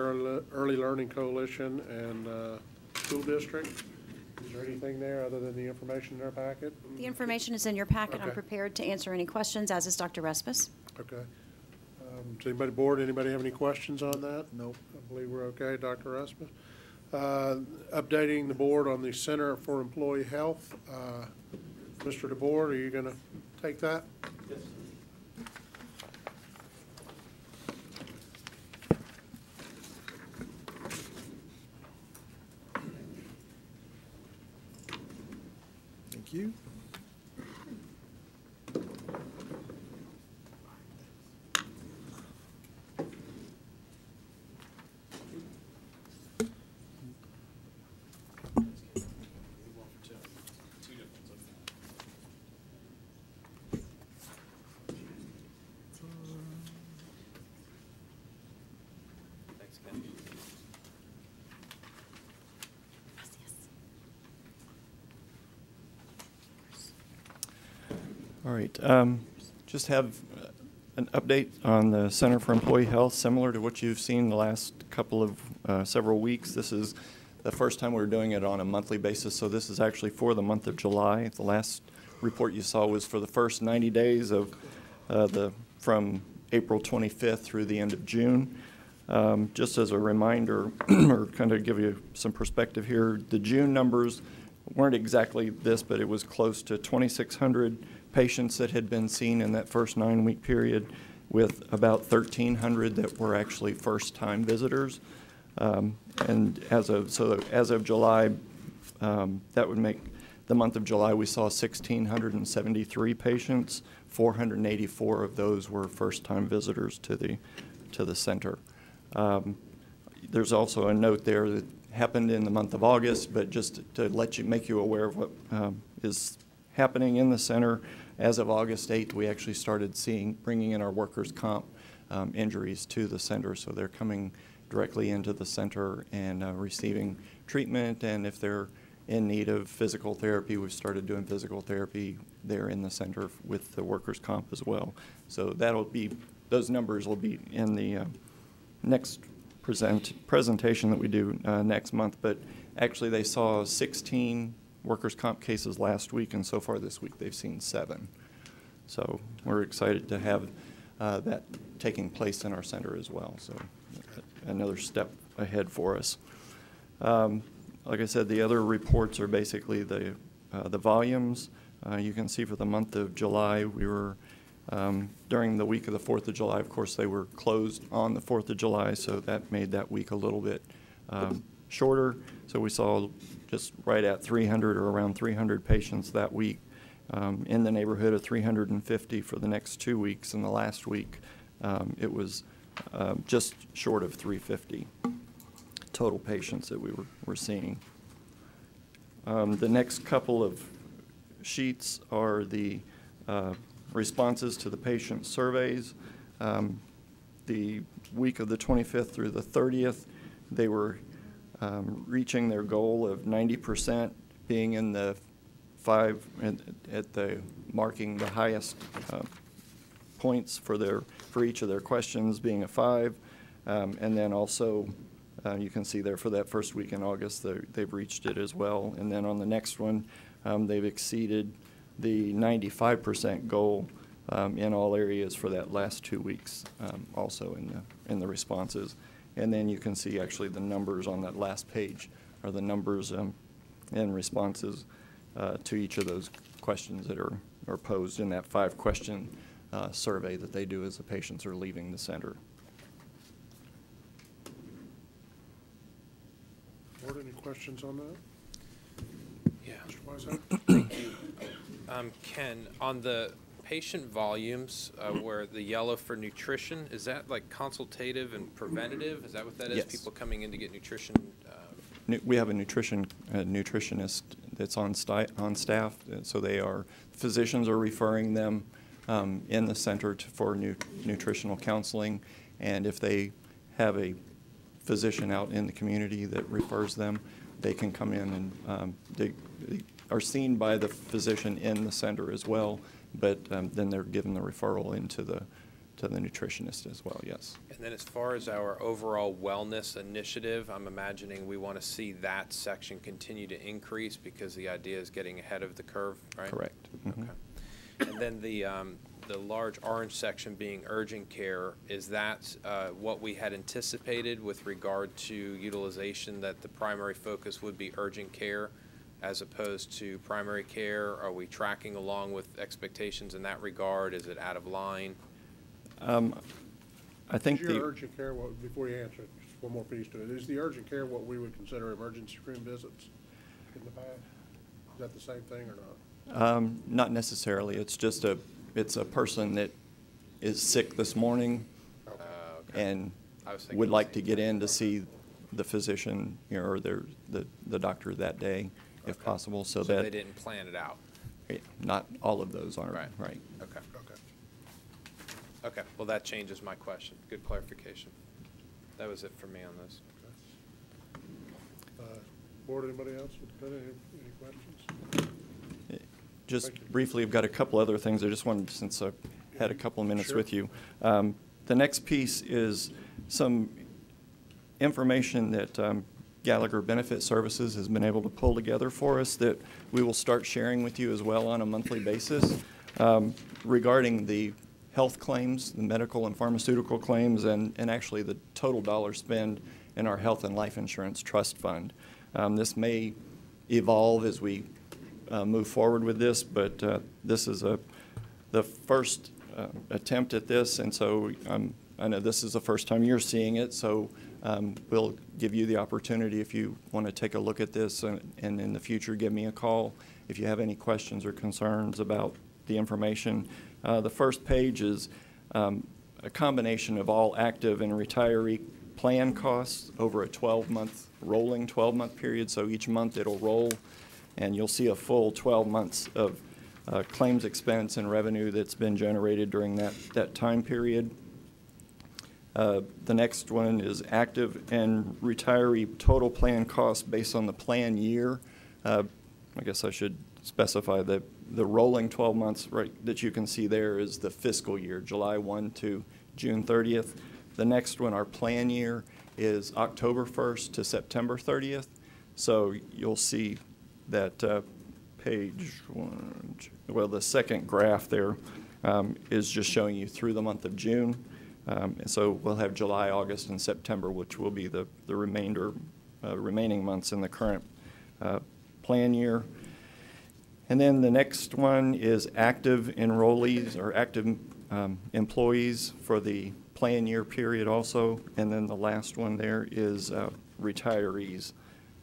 Early Learning Coalition and school district. Is there anything there other than the information in our packet? The information is in your packet. I'm Okay. prepared to answer any questions, as is Dr. Respis. Okay. Does anybody board, anybody have any questions on that? Nope. I believe we're okay, Dr. Respis. Updating the board on the Center for Employee Health. Mr. DeBoer, are you going to take that? Yes. Thank you. All right. Just have an update on the Center for Employee Health, similar to what you've seen the last couple of several weeks. This is the first time we're doing it on a monthly basis, so this is actually for the month of July. The last report you saw was for the first 90 days of from April 25th through the end of June. Just as a reminder, or kind of give you some perspective here, the June numbers weren't exactly this, but it was close to 2,600 patients that had been seen in that first 9-week period, with about 1,300 that were actually first-time visitors. And as of July, that would make the month of July, we saw 1,673 patients. 484 of those were first-time visitors to the center. There's also a note there that happened in the month of August, but just to make you aware of what is happening in the center. As of August 8th, we actually started bringing in our workers' comp injuries to the center, so they're coming directly into the center and receiving treatment, and if they're in need of physical therapy, we've started doing physical therapy there in the center with the workers' comp as well. So those numbers will be in the next presentation that we do next month, but actually they saw 16 workers' comp cases last week, and so far this week they've seen 7. So we're excited to have that taking place in our center as well. So another step ahead for us. Like I said, the other reports are basically the volumes. You can see for the month of July, we were during the week of the 4th of July, of course, they were closed on the 4th of July, so that made that week a little bit shorter. So we saw just right at 300 or around 300 patients that week, in the neighborhood of 350 for the next 2 weeks. And the last week, it was just short of 350 total patients that we were seeing. The next couple of sheets are the responses to the patient surveys. the week of the 25th through the 30th, they were reaching their goal of 90% being in the marking the highest points for each of their questions being a 5, and then also you can see there for that first week in August they've reached it as well, and then on the next one they've exceeded the 95% goal in all areas for that last 2 weeks, also in the responses. And then you can see actually the numbers on that last page are the numbers and responses to each of those questions that are posed in that 5-question survey that they do as the patients are leaving the center. Board, any questions on that? Yeah. Mr. Weishaupt? Thank you. Ken, on the patient volumes, where the yellow for nutrition, is that like consultative and preventative? Is that what that is? Yes. People coming in to get nutrition? We have a nutritionist that's on staff, so physicians are referring them in the center for nutritional counseling, and if they have a physician out in the community that refers them, they can come in and they are seen by the physician in the center as well, but then they're given the referral into the nutritionist as well, yes. And then as far as our overall wellness initiative, I'm imagining we want to see that section continue to increase because the idea is getting ahead of the curve, right? Correct. Mm-hmm. Okay. And then the large orange section being urgent care, is that what we had anticipated with regard to utilization, that the primary focus would be urgent care as opposed to primary care? Are we tracking along with expectations in that regard? Is it out of line? I think is your urgent care, before you answer it, just one more piece to it, is the urgent care what we would consider emergency room visits in the past? Is that the same thing or not? Not necessarily. It's just it's a person that is sick this morning and would like to get in to see the physician, or the doctor that day, if possible. So that they didn't plan it out. Not all of those are right. Okay. Okay. Well, that changes my question. Good clarification. That was it for me on this. Board, anybody else? Any questions? Just briefly, I've got a couple other things. I just wanted, since I had a couple of minutes with you. The next piece is some information that Gallagher Benefit Services has been able to pull together for us that we will start sharing with you as well on a monthly basis regarding the health claims, the medical and pharmaceutical claims, and actually the total dollar spend in our health and life insurance trust fund. This may evolve as we move forward with this, but this is the first attempt at this, and so I know this is the first time you're seeing it, so we'll give you the opportunity if you want to take a look at this, and in the future give me a call if you have any questions or concerns about the information. The first page is a combination of all active and retiree plan costs over a 12-month, rolling 12-month period, so each month it'll roll, and you'll see a full 12 months of claims expense and revenue that's been generated during that time period. The next one is active and retiree total plan costs based on the plan year. I guess I should specify that the rolling 12 months that you can see there is the fiscal year, July 1 to June 30th. The next one, our plan year, is October 1st to September 30th. So you'll see that page one, well, the second graph there is just showing you through the month of June. And so we'll have July, August, and September, which will be the remaining months in the current plan year. And then the next one is active enrollees or active employees for the plan year period also. And then the last one there is retirees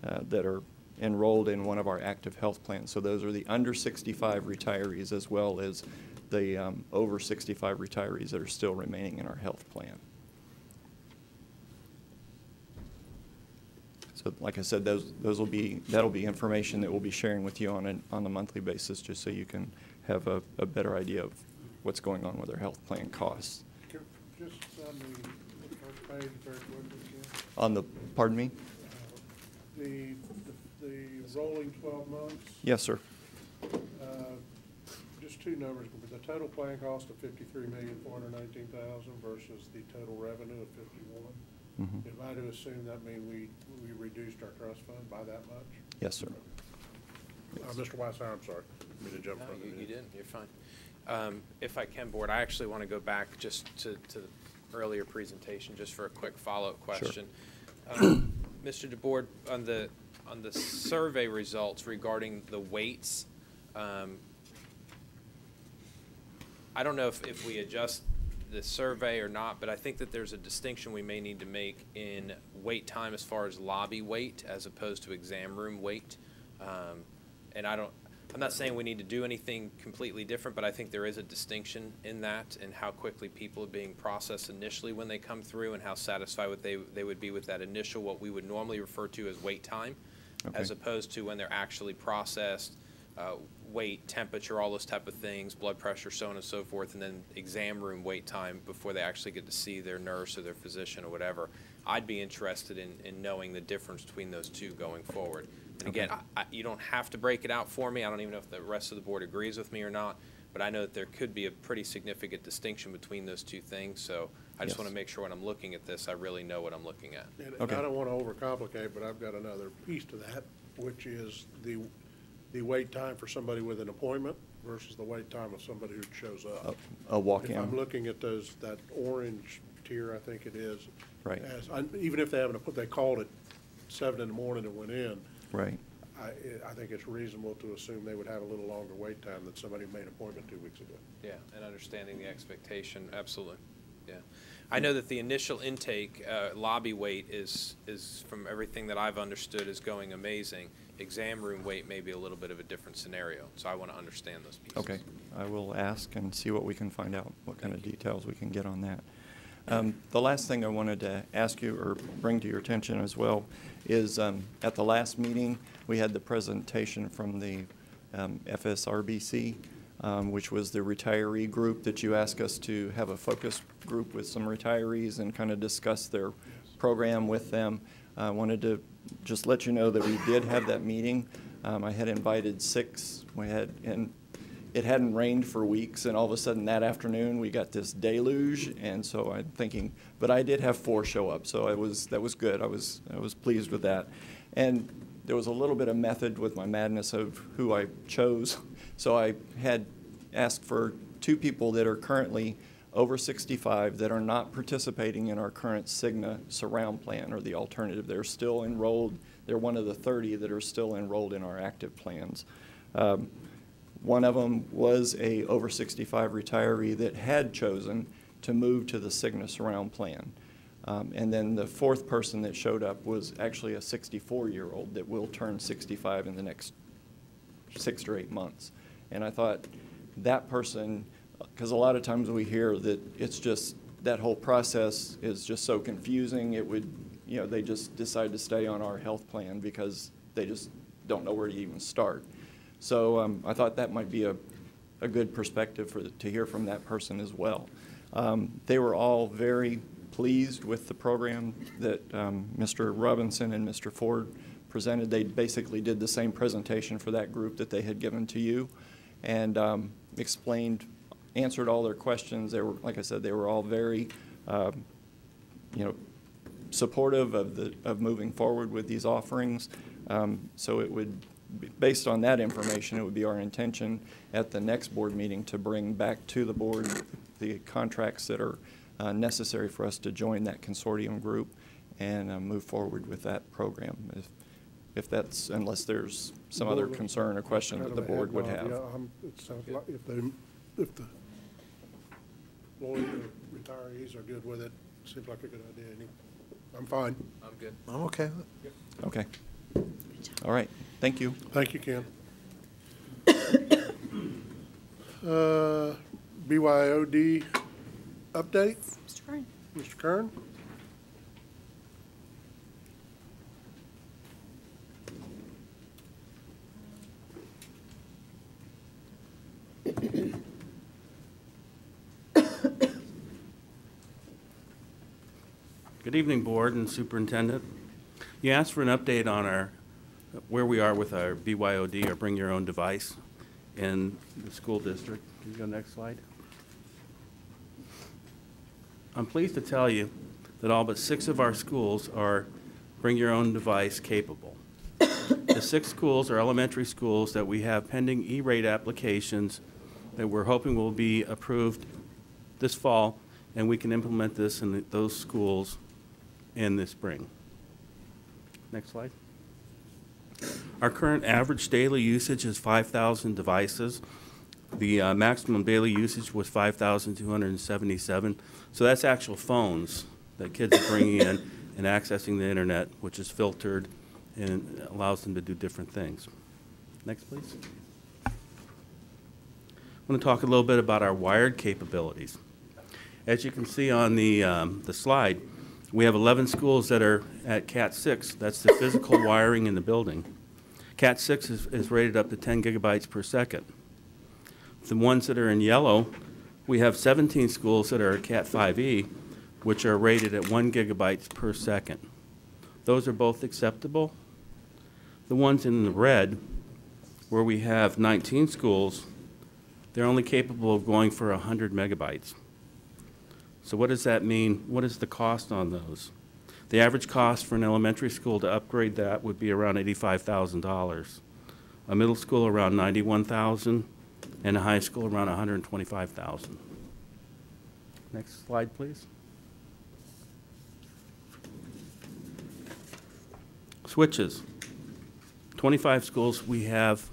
that are enrolled in one of our active health plans. So those are the under 65 retirees as well as the over 65 retirees that are still remaining in our health plan. So like I said, that'll be information that we'll be sharing with you on a monthly basis, just so you can have a better idea of what's going on with our health plan costs. Just on the first page very quickly, Ken? On the, pardon me? The rolling 12 months, Yes, sir. just two numbers, the total plan cost of $53,419,000 versus the total revenue of 51. Mhm. If I do assume that mean we reduced our trust fund by that much? Yes, sir. Mr. Weishauer, I'm sorry. I didn't mean to jump No, from you didn't. You're fine. If I can, Board, I actually want to go back just to the earlier presentation, just for a quick follow-up question. Mr. DeBoard, on the survey results regarding the weights, I don't know if we adjust the survey or not, but I think that there's a distinction we may need to make in wait time as far as lobby wait as opposed to exam room wait. And I'm not saying we need to do anything completely different, but I think there is a distinction in that and how quickly people are being processed initially when they come through and how satisfied they would be with that initial, what we would normally refer to as wait time, as opposed to when they're actually processed, weight, temperature, all those type of things, blood pressure, so on and so forth, and then exam room wait time before they actually get to see their nurse or their physician or whatever. I'd be interested in knowing the difference between those two going forward. And again, you don't have to break it out for me. I don't even know if the rest of the board agrees with me or not, but I know that there could be a pretty significant distinction between those two things. So I just want to make sure when I'm looking at this, I really know what I'm looking at. And I don't want to overcomplicate, but I've got another piece to that, which is the wait time for somebody with an appointment versus the wait time of somebody who shows up. A walk-in. If I'm looking at that orange tier, I think it is. Right. Even if they haven't they called at 7 in the morning and went in. Right. I think it's reasonable to assume they would have a little longer wait time than somebody who made an appointment 2 weeks ago. Yeah, and understanding the expectation, absolutely. Yeah. I know that the initial intake lobby wait is from everything that I've understood is going amazing. Exam room wait may be a little bit of a different scenario, so I want to understand those pieces. Okay. I will ask and see what we can find out, what kind of details we can get on that. The last thing I wanted to ask you or bring to your attention as well is at the last meeting, we had the presentation from the FSRBC, which was the retiree group that you asked us to have a focus group with some retirees and kind of discuss their program with them. I wanted to just let you know that we did have that meeting. I had invited 6. And it hadn't rained for weeks, and all of a sudden that afternoon we got this deluge, and so I'm thinking, but I did have 4 show up, so that was good. I was pleased with that. And there was a little bit of method with my madness of who I chose. So I had asked for 2 people that are currently over 65 that are not participating in our current Cigna surround plan or the alternative. They're still enrolled. They're one of the 30 that are still enrolled in our active plans. One of them was a over 65 retiree that had chosen to move to the Cigna surround plan. And then the 4th person that showed up was actually a 64-year-old that will turn 65 in the next 6 or 8 months. And I thought that person, because a lot of times we hear that it's just, that whole process is just so confusing, it would, they just decide to stay on our health plan because they just don't know where to even start. So I thought that might be a good perspective to hear from that person as well. They were all very pleased with the program that Mr. Robinson and Mr. Ford presented. They basically did the same presentation for that group that they had given to you and answered all their questions. They were, like I said, they were all very, supportive of moving forward with these offerings. So it would, based on that information, it would be our intention at the next board meeting to bring back to the board the contracts that are necessary for us to join that consortium group and move forward with that program. If that's, unless there's some other concern or question that the board would have. It sounds like if the employees or retirees are good with it, seems like a good idea. I'm fine. I'm good. I'm okay. Yep. Okay. All right. Thank you. Thank you, Ken. BYOD update? Mr. Kern. Mr. Kern? Good evening, Board and Superintendent. You asked for an update on where we are with our BYOD, or Bring Your Own Device, in the school district. Can you go next slide? I'm pleased to tell you that all but 6 of our schools are Bring Your Own Device capable. The 6 schools are elementary schools that we have pending E-rate applications that we're hoping will be approved this fall, and we can implement this in those schools in the spring. Next slide. Our current average daily usage is 5,000 devices. The maximum daily usage was 5,277. So that's actual phones that kids are bringing in and accessing the internet, which is filtered and allows them to do different things. Next, please. I want to talk a little bit about our wired capabilities. As you can see on the slide, we have 11 schools that are at Cat 6. That's the physical wiring in the building. Cat 6 is rated up to 10 gigabytes per second. The ones that are in yellow, we have 17 schools that are at Cat 5e, which are rated at 1 gigabytes per second. Those are both acceptable. The ones in the red, where we have 19 schools, they're only capable of going for 100 megabytes. So what does that mean? What is the cost on those? The average cost for an elementary school to upgrade that would be around $85,000. A middle school around $91,000, and a high school around $125,000. Next slide, please. Switches. 25 schools, we have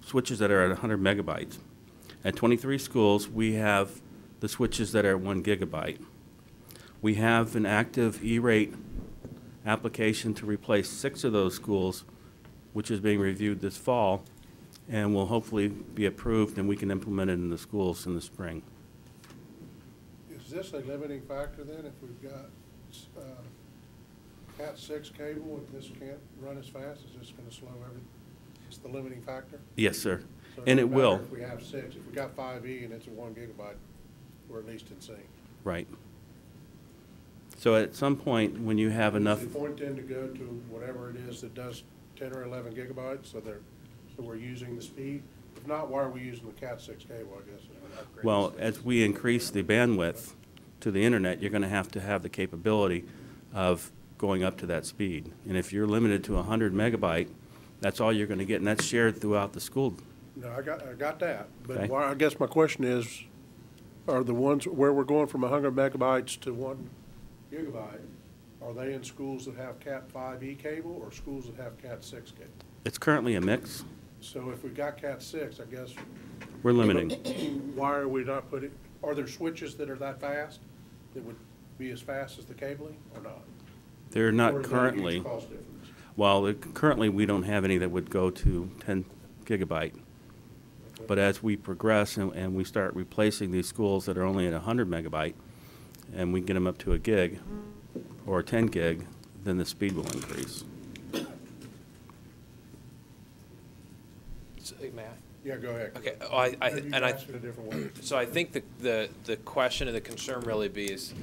switches that are at 100 megabytes. At 23 schools, we have the switches that are at 1 gigabyte. We have an active E-rate application to replace 6 of those schools, which is being reviewed this fall, and will hopefully be approved, and we can implement it in the schools in the spring. Is this a limiting factor then, if we've got Cat 6 cable, if this can't run as fast, is this going to slow everything? It's the limiting factor? Yes, sir. So And it will. If we have 6, if we got 5E and it's a 1 gigabyte, we're at least in sync. Right. So at some point, when you have enough... Is the point then to go to whatever it is that does 10 or 11 gigabytes, so we're using the speed? If not, why are we using the Cat 6 cable, I guess? Well, as we increase the bandwidth to the internet, you're going to have the capability of going up to that speed. And if you're limited to 100 megabyte, that's all you're going to get, and that's shared throughout the school. No, I got that. But Okay. I guess my question is, are the ones where we're going from 100 megabytes to 1 gigabyte, are they in schools that have Cat 5e cable or schools that have Cat 6 cable? It's currently a mix. So if we got Cat 6, I guess. We're limiting. Why are we not putting, are there switches that are that fast, that would be as fast as the cabling or not? They're Or not is that a huge currently. cost difference? Well, currently, we don't have any that would go to 10 gigabyte. But as we progress and we start replacing these schools that are only at 100 megabyte, and we get them up to a gig or 10 gig, then the speed will increase. May I? Yeah, go ahead. Okay. Maybe you asked it a different way. So I think the question and the concern really is,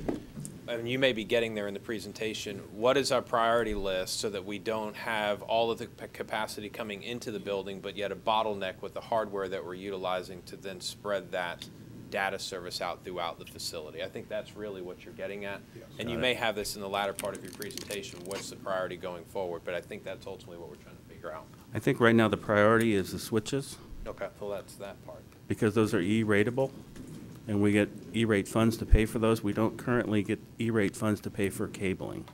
and you may be getting there in the presentation, what is our priority list so that we don't have all of the capacity coming into the building, but yet a bottleneck with the hardware that we're utilizing to then spread that data service out throughout the facility? I think that's really what you're getting at. Yes. And you may have this in the latter part of your presentation, what's the priority going forward, but I think that's ultimately what we're trying to figure out. I think right now the priority is the switches, Okay, so that's that part. because those are E-ratable, and we get E-rate funds to pay for those. We don't currently get E-rate funds to pay for cabling.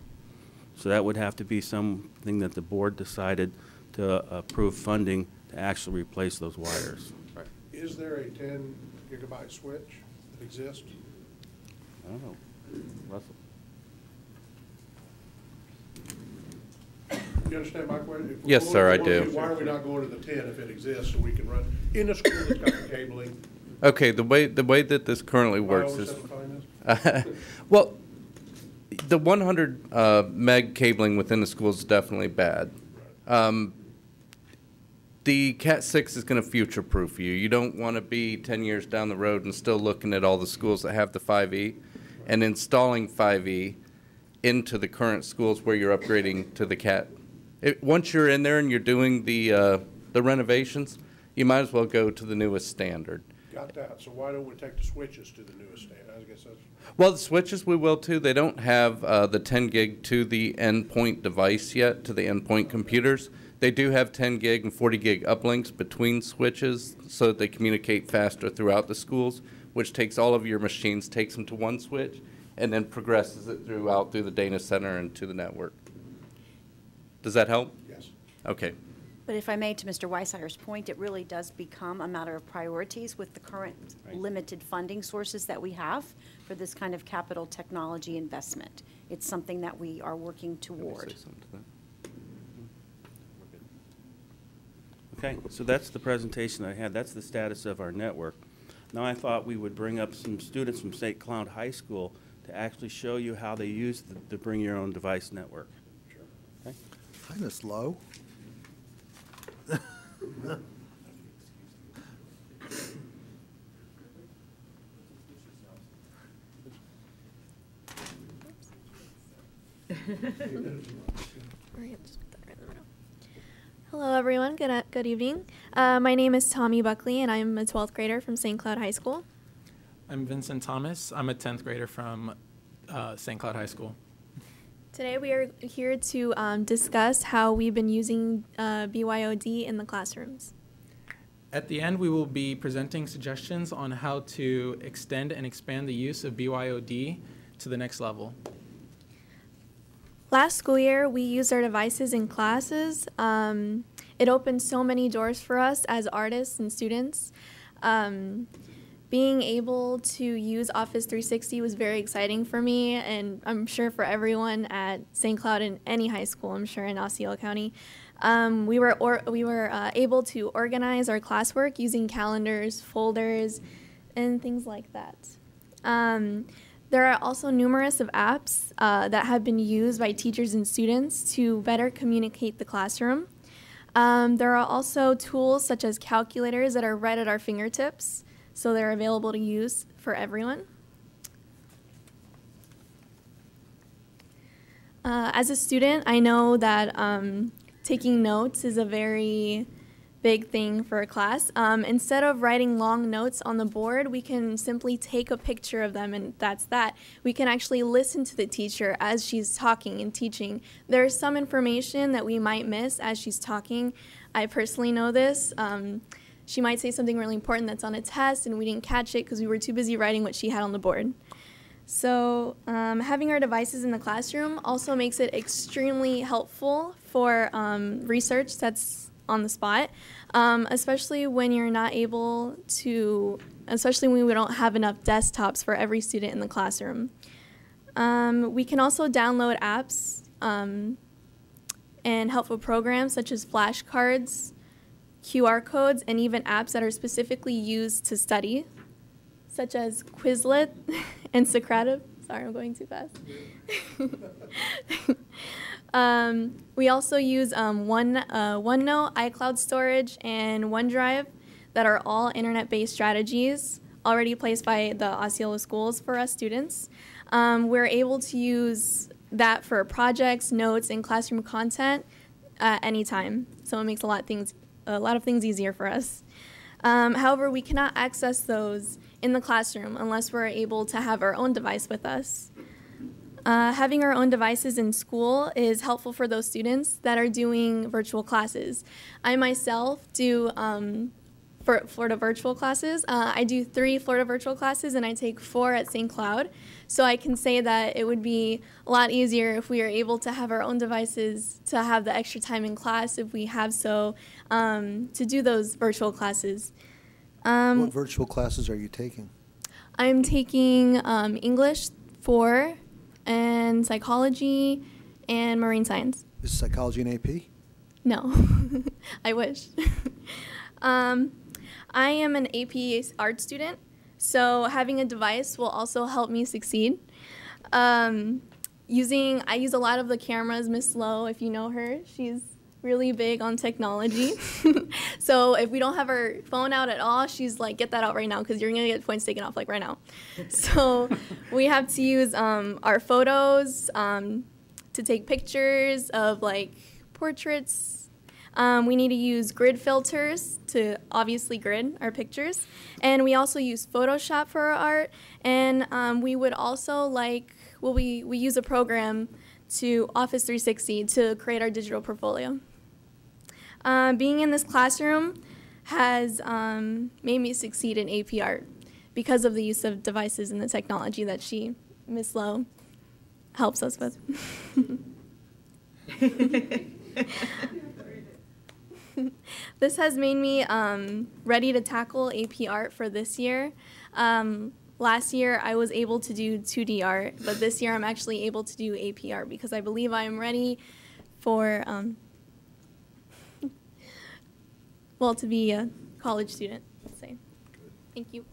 So that would have to be something that the board decided to approve funding to actually replace those wires. Right. Is there a 10 gigabyte switch that exists? I don't know. Russell? You understand my question? If we're Yes, going sir, I to do. Why are we not going to the 10 if it exists so we can run in a school that's got the cabling? Okay, the way that this currently works is, well, the 100 meg cabling within the schools is definitely bad. The Cat 6 is going to future-proof you. You don't want to be 10 years down the road and still looking at all the schools that have the 5E. and installing 5E into the current schools where you're upgrading to the CAT. Once you're in there and you're doing the renovations, you might as well go to the newest standard. Got that. So why don't we take the switches to the newest standard? I guess that's. Well, the switches we will too. They don't have the 10 gig to the endpoint device yet, to the endpoint computers. They do have 10 gig and 40 gig uplinks between switches so that they communicate faster throughout the schools, which takes all of your machines, takes them to one switch, and then progresses it through the data center and to the network. Does that help? Yes. Okay. But if I may, to Mr. Weishire's point, it really does become a matter of priorities with the current limited funding sources that we have for this kind of capital technology investment. It's something that we are working toward. Okay, so that's the presentation I had. That's the status of our network. Now I thought we would bring up some students from St. Cloud High School to actually show you how they use the Bring Your Own Device network. Sure. Okay. Kind of slow. Hello, everyone. Good evening. My name is Tommy Buckley, and I'm a 12th grader from St. Cloud High School. I'm Vincent Thomas. I'm a 10th grader from St. Cloud High School. Today, we are here to discuss how we've been using BYOD in the classrooms. At the end, we will be presenting suggestions on how to extend and expand the use of BYOD to the next level. Last school year, we used our devices in classes. It opened so many doors for us as artists and students. Being able to use Office 360 was very exciting for me, and I'm sure for everyone at St. Cloud and any high school, I'm sure in Osceola County. We were able to organize our classwork using calendars, folders, and things like that. There are also numerous of apps that have been used by teachers and students to better communicate the classroom. There are also tools such as calculators that are right at our fingertips, so they're available to use for everyone. As a student, I know that taking notes is a very big thing for a class. Instead of writing long notes on the board, we can simply take a picture of them, and that's that. We can actually listen to the teacher as she's talking and teaching. There's some information that we might miss as she's talking. I personally know this. She might say something really important that's on a test, and we didn't catch it because we were too busy writing what she had on the board. So having our devices in the classroom also makes it extremely helpful for research that's on the spot, especially when you're not able to, especially when we don't have enough desktops for every student in the classroom. We can also download apps and helpful programs such as flashcards, QR codes, and even apps that are specifically used to study, such as Quizlet and Socrative. Sorry, I'm going too fast. We also use OneNote, iCloud storage, and OneDrive that are all internet-based strategies already placed by the Osceola schools for us students. We're able to use that for projects, notes, and classroom content at any time. So it makes a lot of things easier for us. However, we cannot access those in the classroom unless we're able to have our own device with us. Having our own devices in school is helpful for those students that are doing virtual classes. I myself do Florida virtual classes. I do 3 Florida virtual classes, and I take 4 at St. Cloud. So I can say that it would be a lot easier if we are able to have our own devices to have the extra time in class if we have so to do those virtual classes. What virtual classes are you taking? I'm taking English 4 and psychology and marine science. Is psychology an AP? No, I wish. I am an AP art student, so having a device will also help me succeed. I use a lot of the cameras. Miss Lowe, if you know her, she's really big on technology. So if we don't have our phone out at all, she's like, get that out right now because you're going to get points taken off like right now. So we have to use our photos to take pictures of like portraits. We need to use grid filters to obviously grid our pictures. And we also use Photoshop for our art. And we would also we use a program to Office 360 to create our digital portfolio. Being in this classroom has made me succeed in AP art because of the use of devices and the technology that Ms. Lowe, helps us with. This has made me ready to tackle AP art for this year. Last year, I was able to do 2D art, but this year I'm actually able to do AP art because I believe I am ready for, to be a college student, let's say. Thank you.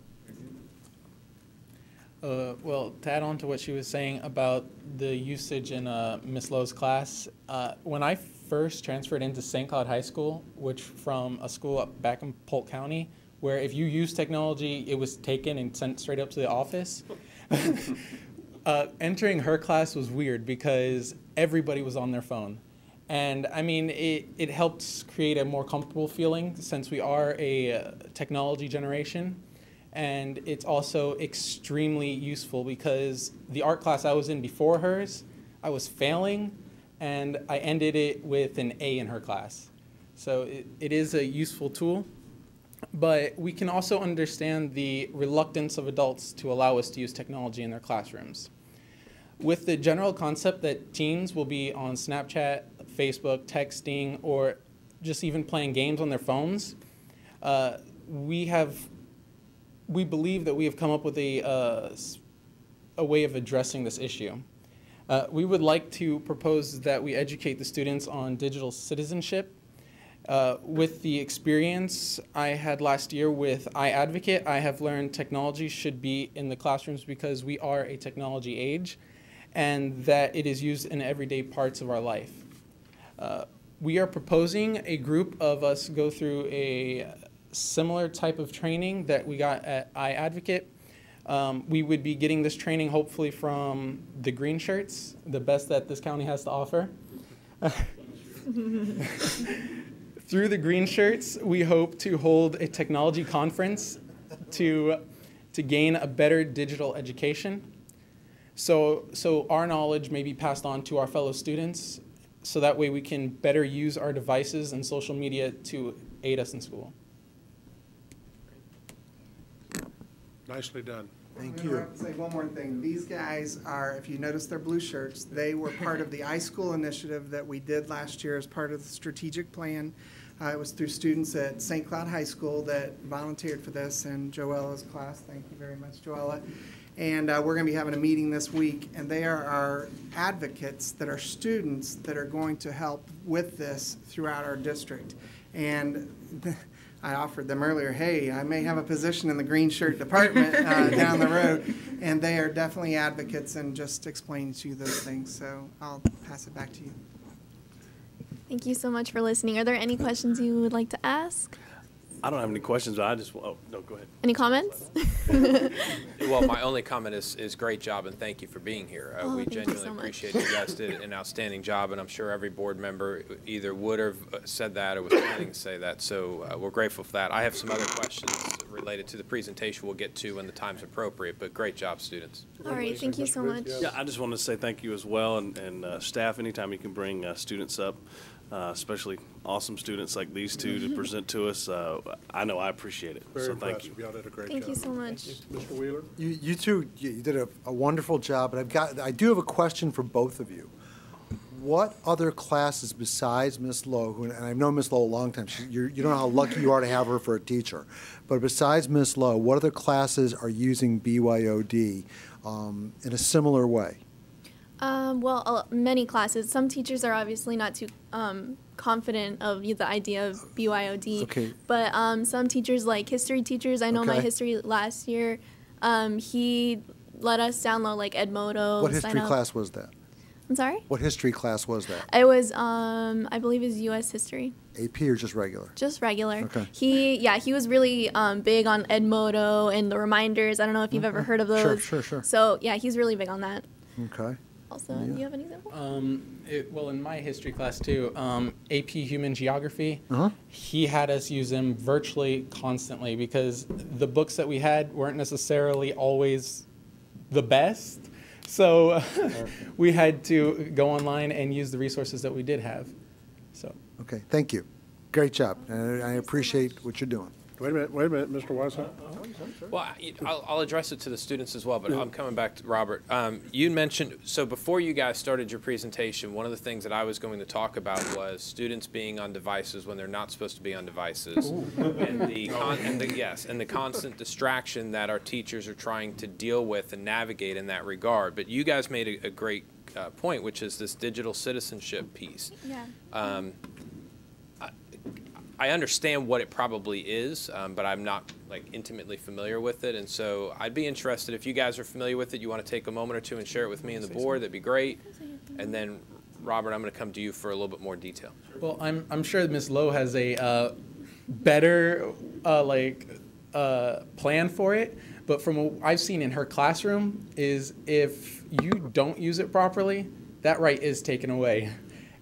Well, to add on to what she was saying about the usage in Ms. Lowe's class, when I first transferred into St. Cloud High School, which from a school up back in Polk County, where if you use technology, it was taken and sent straight up to the office. Entering her class was weird because everybody was on their phone. And I mean, it helps create a more comfortable feeling since we are a technology generation. And it's also extremely useful because the art class I was in before hers, I was failing, and I ended it with an A in her class. So it is a useful tool. But we can also understand the reluctance of adults to allow us to use technology in their classrooms. With the general concept that teens will be on Snapchat, Facebook, texting, or just even playing games on their phones, we believe that we have come up with a way of addressing this issue. We would like to propose that we educate the students on digital citizenship. With the experience I had last year with iAdvocate, I have learned technology should be in the classrooms because we are a technology age and that it is used in everyday parts of our life. We are proposing a group of us go through a similar type of training that we got at iAdvocate. We would be getting this training hopefully from the green shirts, the best that this county has to offer. Through the green shirts, we hope to hold a technology conference to gain a better digital education. So our knowledge may be passed on to our fellow students, so that way we can better use our devices and social media to aid us in school. Nicely done. Thank you. Say one more thing. These guys are, if you notice their blue shirts, they were part of the iSchool initiative that we did last year as part of the strategic plan. It was through students at St. Cloud High School that volunteered for this, and Joella's class. Thank you very much, Joella. And we're going to be having a meeting this week, and they are our advocates that are students that are going to help with this throughout our district. And I offered them earlier, hey, I may have a position in the green shirt department down the road, and they are definitely advocates and just explaining to you those things. So I'll pass it back to you. Thank you so much for listening. Are there any questions you would like to ask? I don't have any questions, but I just, oh, no, go ahead. Any comments? Well, my only comment is great job and thank you for being here. We genuinely appreciate it. You guys did an outstanding job, and I'm sure every board member either would have said that or was planning to say that. So we're grateful for that. I have some other questions related to the presentation we'll get to when the time's appropriate, but great job, students. All right, thank you so much. Yeah, I just want to say thank you as well, and staff, anytime you can bring students up, especially awesome students like these two to present to us. I know I appreciate it. Very so thank impressive. you. Y'all did a great job. Thank you so much. Mr. Wheeler? You two, you did a wonderful job, but I do have a question for both of you. What other classes besides Miss Lowe, and I've known Miss Lowe a long time, you don't know how lucky you are to have her for a teacher, but besides Miss Lowe, what other classes are using BYOD in a similar way? Well, many classes. Some teachers are obviously not too confident of the idea of BYOD. Okay. But some teachers, like history teachers, I know my Okay. history last year, he let us download like Edmodo. What history class was that? I'm sorry? What history class was that? It was, I believe, is U.S. history. AP or just regular? Just regular. Okay. He was really big on Edmodo and the reminders. I don't know if you've ever heard of those. Sure. So yeah, he's really big on that. Okay. Also, do you have an example? Well, in my history class too, AP Human Geography, he had us use them virtually constantly because the books that we had weren't necessarily always the best. So we had to go online and use the resources that we did have. So. Okay, thank you. Great job. And I appreciate what you're doing. Wait a minute, Mr. Weishaupt. Well, I'll address it to the students as well, but I'm coming back to Robert. You mentioned, so before you guys started your presentation, one of the things that I was going to talk about was students being on devices when they're not supposed to be on devices, and the constant distraction that our teachers are trying to deal with and navigate in that regard. But you guys made a great point, which is this digital citizenship piece. Yeah. I understand what it probably is, but I'm not like intimately familiar with it, and so I'd be interested if you guys are familiar with it. You want to take a moment or two and share it with me and the board. That'd be great. And then, Robert, I'm going to come to you for a little bit more detail. Well, I'm sure Ms. Lowe has a better plan for it, but from what I've seen in her classroom is if you don't use it properly, that right is taken away.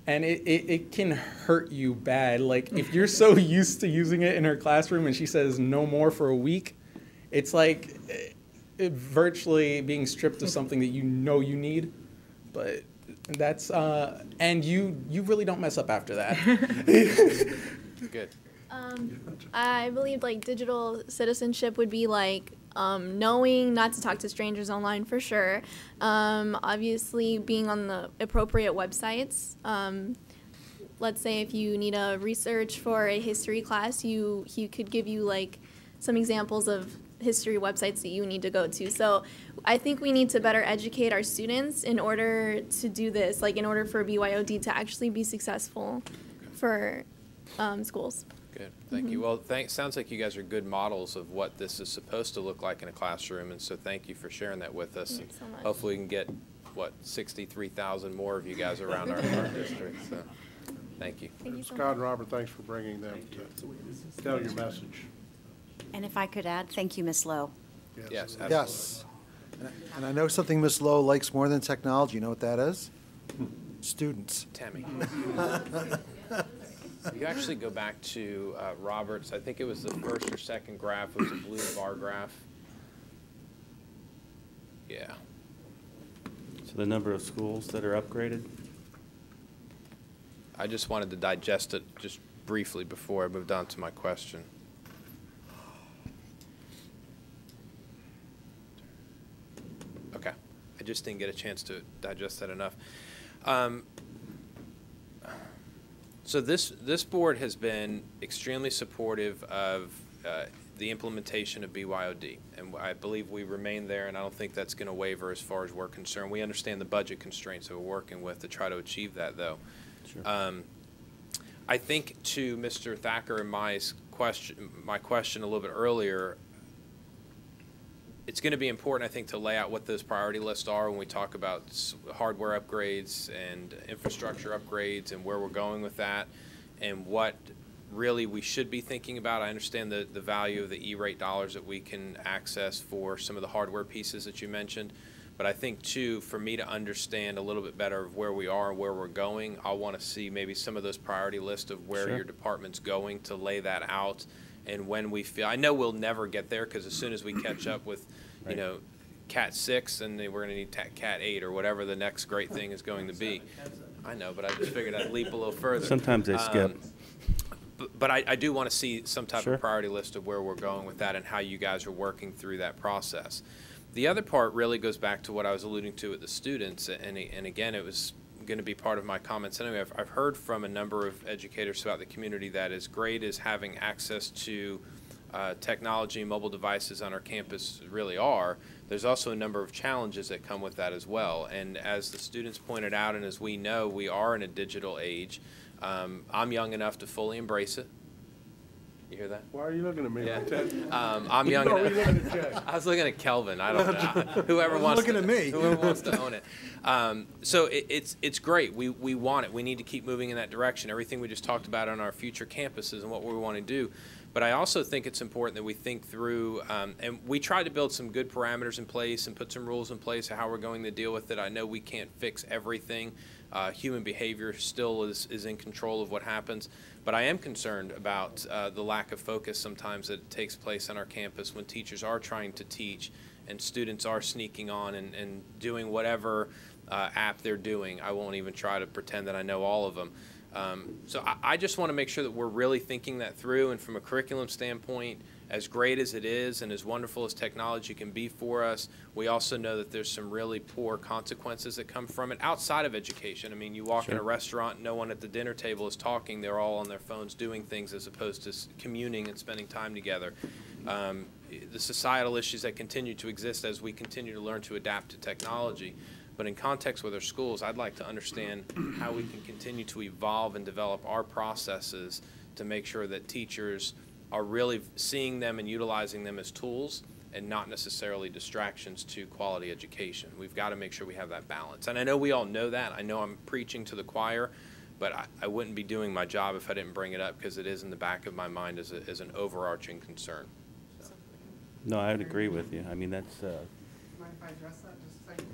And it can hurt you bad. Like, if you're so used to using it in her classroom and she says no more for a week, it's like virtually being stripped of something that you know you need. But that's, and you really don't mess up after that. Good. I believe like digital citizenship would be like knowing not to talk to strangers online for sure. Obviously being on the appropriate websites. Let's say if you need a research for a history class, he could give you like some examples of history websites that you need to go to. So I think we need to better educate our students in order to do this, like in order for BYOD to actually be successful for schools. Good, thank you. Well, sounds like you guys are good models of what this is supposed to look like in a classroom, and so thank you for sharing that with us. Thanks so much. Hopefully we can get, 63,000 more of you guys around our district, so thank you. Thank you so Scott and Robert, thanks for bringing them to tell your message. And if I could add, thank you, Ms. Lowe. Yes, absolutely. Yes. And I know something Ms. Lowe likes more than technology. You know what that is? Students. Tammy. You actually go back to Robert's, I think it was the first or second graph, it was a blue bar graph. Yeah. So the number of schools that are upgraded? I just wanted to digest it just briefly before I moved on to my question. Okay. I just didn't get a chance to digest that enough. So this board has been extremely supportive of the implementation of BYOD, and I believe we remain there, and I don't think that's going to waver as far as we're concerned. We understand the budget constraints that we're working with to try to achieve that, though. Sure. I think to Mr. Thacker and my question a little bit earlier, it's going to be important, I think, to lay out what those priority lists are when we talk about hardware upgrades and infrastructure upgrades and where we're going with that and what really we should be thinking about. I understand the value of the E-rate dollars that we can access for some of the hardware pieces that you mentioned. But I think, too, for me to understand a little bit better of where we are and where we're going, I'll want to see maybe some of those priority lists of where your department's going to lay that out. And when we feel, I know we'll never get there because as soon as we catch up with, you know, Cat 6, and then we're going to need Cat 8 or whatever the next great thing is going to be. I know, but I just figured I'd leap a little further. Sometimes they skip. But I do want to see some type of priority list of where we're going with that and how you guys are working through that process. The other part really goes back to what I was alluding to with the students, and again, it was going to be part of my comments anyway. I've heard from a number of educators throughout the community that as great as having access to technology and mobile devices on our campus really are, there's also a number of challenges that come with that as well. And as the students pointed out, and as we know, we are in a digital age. I'm young enough to fully embrace it. You hear that? Why are you looking at me Yeah. like that? I'm young No, enough. you're looking at Jay. I was looking at Kelvin. I don't know. Whoever I was wants looking to, at me. Whoever wants to own it. So it's great. We want it. We need to keep moving in that direction. Everything we just talked about on our future campuses and what we want to do. But I also think it's important that we think through, and we try to build some good parameters in place and put some rules in place of how we're going to deal with it. I know we can't fix everything. Human behavior still is in control of what happens. But I am concerned about the lack of focus sometimes that takes place on our campus when teachers are trying to teach and students are sneaking on and doing whatever app they're doing. I won't even try to pretend that I know all of them. So I just want to make sure that we're really thinking that through, and from a curriculum standpoint, as great as it is and as wonderful as technology can be for us, we also know that there's some really poor consequences that come from it outside of education. I mean, you walk in a restaurant, no one at the dinner table is talking, they're all on their phones doing things as opposed to communing and spending time together. The societal issues that continue to exist as we continue to learn to adapt to technology. But in context with our schools, I'd like to understand how we can continue to evolve and develop our processes to make sure that teachers are really seeing them and utilizing them as tools and not necessarily distractions to quality education. We've got to make sure we have that balance. And I know we all know that. I know I'm preaching to the choir, but I wouldn't be doing my job if I didn't bring it up, because it is in the back of my mind as an overarching concern. So. No, I would agree with you. I mean, that's... Mind if I address that just a second?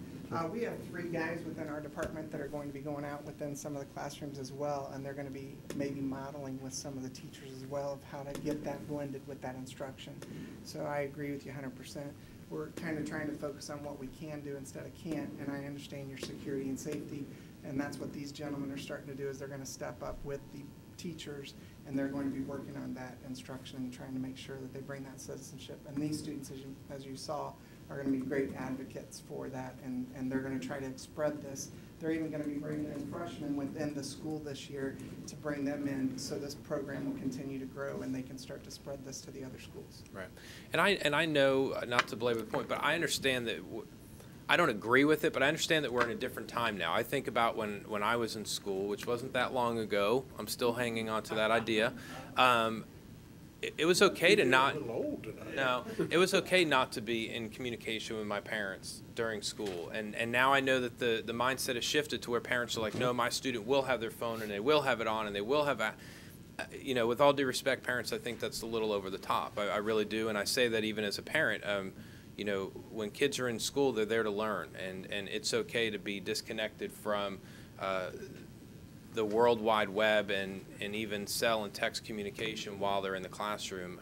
We have 3 guys within our department that are going to be going out within some of the classrooms as well, and they're going to be maybe modeling with some of the teachers as well of how to get that blended with that instruction. So I agree with you 100%. We're kind of trying to focus on what we can do instead of can't, and I understand your security and safety, and that's what these gentlemen are starting to do, is they're going to step up with the teachers, and they're going to be working on that instruction and trying to make sure that they bring that citizenship. And these students, as you saw, are going to be great advocates for that, and they're going to try to spread this. They're even going to be bringing in freshmen within the school this year to bring them in, so this program will continue to grow and they can start to spread this to the other schools. Right. And I know, not to belabor the point, but I understand that, I don't agree with it, but I understand that we're in a different time now. I think about when I was in school, which wasn't that long ago. I'm still hanging on to that idea. It was okay to not. No, it was okay not to be in communication with my parents during school, and now I know that the mindset has shifted to where parents are like, no, my student will have their phone and they will have it on and they will have a. You know, with all due respect, parents, I think that's a little over the top. I really do, and I say that even as a parent. You know, when kids are in school, they're there to learn, and it's okay to be disconnected from the World Wide Web and even cell and text communication while they're in the classroom.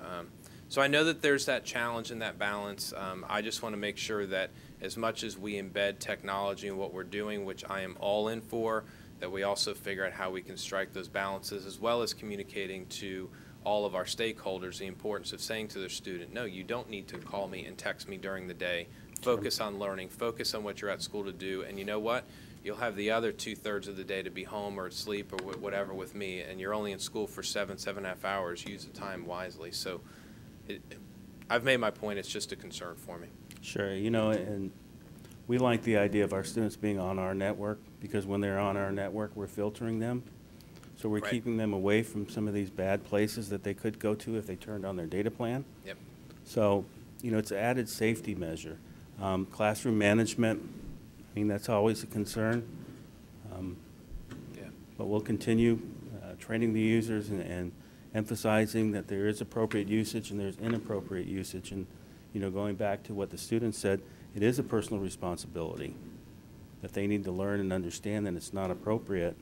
So I know that there's that challenge and that balance. I just want to make sure that as much as we embed technology in what we're doing, which I am all in for, that we also figure out how we can strike those balances, as well as communicating to all of our stakeholders the importance of saying to their student, no, you don't need to call me and text me during the day. Focus on learning, focus on what you're at school to do, and you know what? You'll have the other 2/3 of the day to be home or asleep or whatever with me, and you're only in school for 7.5 hours. Use the time wisely. So I've made my point. It's just a concern for me. Sure. You know, and we like the idea of our students being on our network, because when they're on our network, we're filtering them. So we're keeping them away from some of these bad places that they could go to if they turned on their data plan. Yep. So, you know, it's an added safety measure. Classroom management, I mean, that's always a concern. But we'll continue training the users and emphasizing that there is appropriate usage and there's inappropriate usage. And, you know, going back to what the students said, it is a personal responsibility that they need to learn and understand that it's not appropriate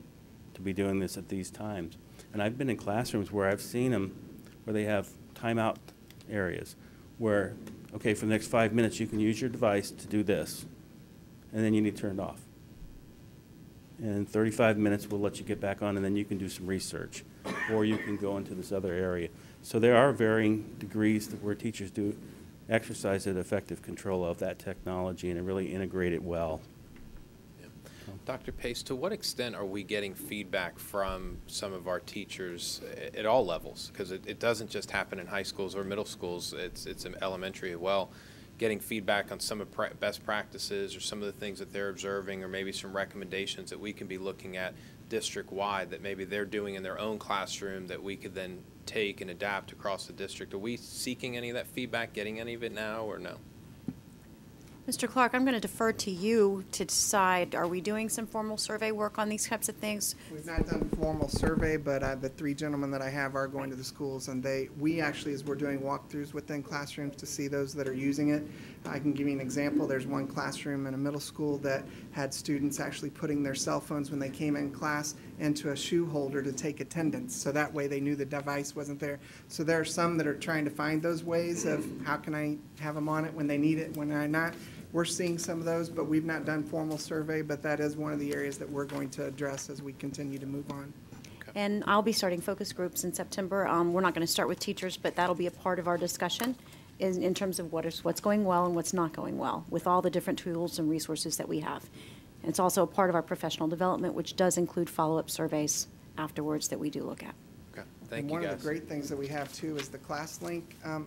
to be doing this at these times. And I've been in classrooms where I've seen them where they have timeout areas where, okay, for the next 5 minutes you can use your device to do this, and then you need to turn it off. And in 35 minutes we'll let you get back on, and then you can do some research, or you can go into this other area. So there are varying degrees where teachers do exercise an effective control of that technology and really integrate it well. Dr. Pace, to what extent are we getting feedback from some of our teachers at all levels? Because it doesn't just happen in high schools or middle schools, it's in elementary as well. getting feedback on some of best practices or some of the things that they're observing, or maybe some recommendations that we can be looking at district-wide that maybe they're doing in their own classroom that we could then take and adapt across the district. Are we seeking any of that feedback, getting any of it now, or no? Mr. Clark, I'm going to defer to you to decide, are we doing some formal survey work on these types of things? We've not done a formal survey, but the three gentlemen that I have are going to the schools, and we actually, as we're doing walkthroughs within classrooms to see those that are using it, I can give you an example. There's one classroom in a middle school that had students actually putting their cell phones when they came in class into a shoe holder to take attendance, so that way they knew the device wasn't there. So there are some that are trying to find those ways of how can I have them on it when they need it, when I'm not. We're seeing some of those, but we've not done formal survey, but that is one of the areas that we're going to address as we continue to move on. And I'll be starting focus groups in September. We're not going to start with teachers, but that'll be a part of our discussion in terms of what's going well and what's not going well with all the different tools and resources that we have. And it's also a part of our professional development, which does include follow-up surveys afterwards that we do look at. Okay, thank And you, one guys. of the great things that we have too is the ClassLink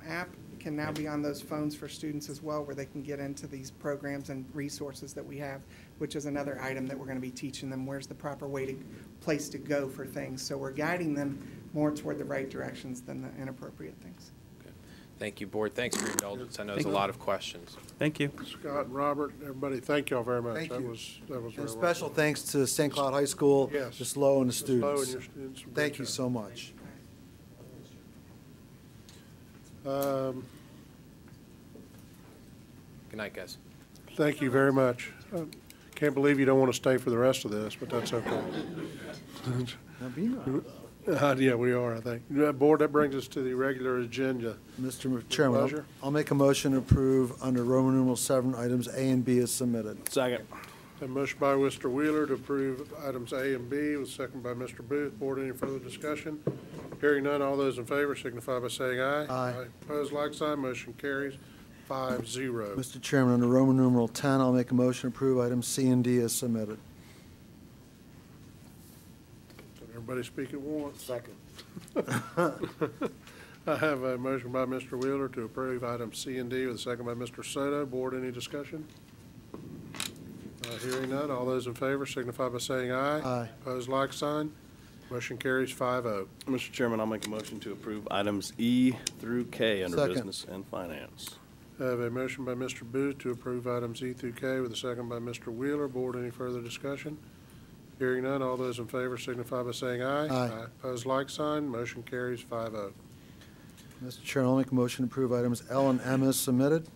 app can now be on those phones for students as well, where they can get into these programs and resources that we have, which is another item that we're going to be teaching them. Where's the proper place to go for things? So we're guiding them more toward the right directions than the inappropriate things. Thank you, Board. Thanks for your indulgence. I know there's a lot of questions. Thank you. Scott and Robert, everybody, thank y'all very much. Thank That you. was And very special thanks to St. Cloud High School, Yes. Ms. Lowe and the Ms. Lowe and students. your students. Thank you so much. Good night, guys. Thank you very much. Can't believe you don't want to stay for the rest of this, but that's okay. Yeah, we are, I think. Board, that brings us to the regular agenda. Mr. Chairman, Pleasure. I'll make a motion to approve under Roman numeral 7, items A and B as submitted. Second. A motion by Mr. Wheeler to approve items A and B, with second by Mr. Booth. Board, any further discussion? Hearing none, all those in favor signify by saying aye. Aye. Opposed, like sign, motion carries 5-0. Mr. Chairman, under Roman numeral 10, I'll make a motion to approve items C and D as submitted. Everybody speak at once. Second. I have a motion by Mr. Wheeler to approve items C and D with a second by Mr. Soto. Board, any discussion? Hearing none, all those in favor signify by saying aye. Aye. Opposed, like sign. Motion carries 5-0. Mr. Chairman, I'll make a motion to approve items E through K under Second. Business and Finance. I have a motion by Mr. Booth to approve items E through K with a second by Mr. Wheeler. Board, any further discussion? Hearing none, all those in favor signify by saying aye. Aye. Opposed, like sign. Motion carries 5-0. Mr. Chairman, I'll make a motion to approve items L and M as submitted.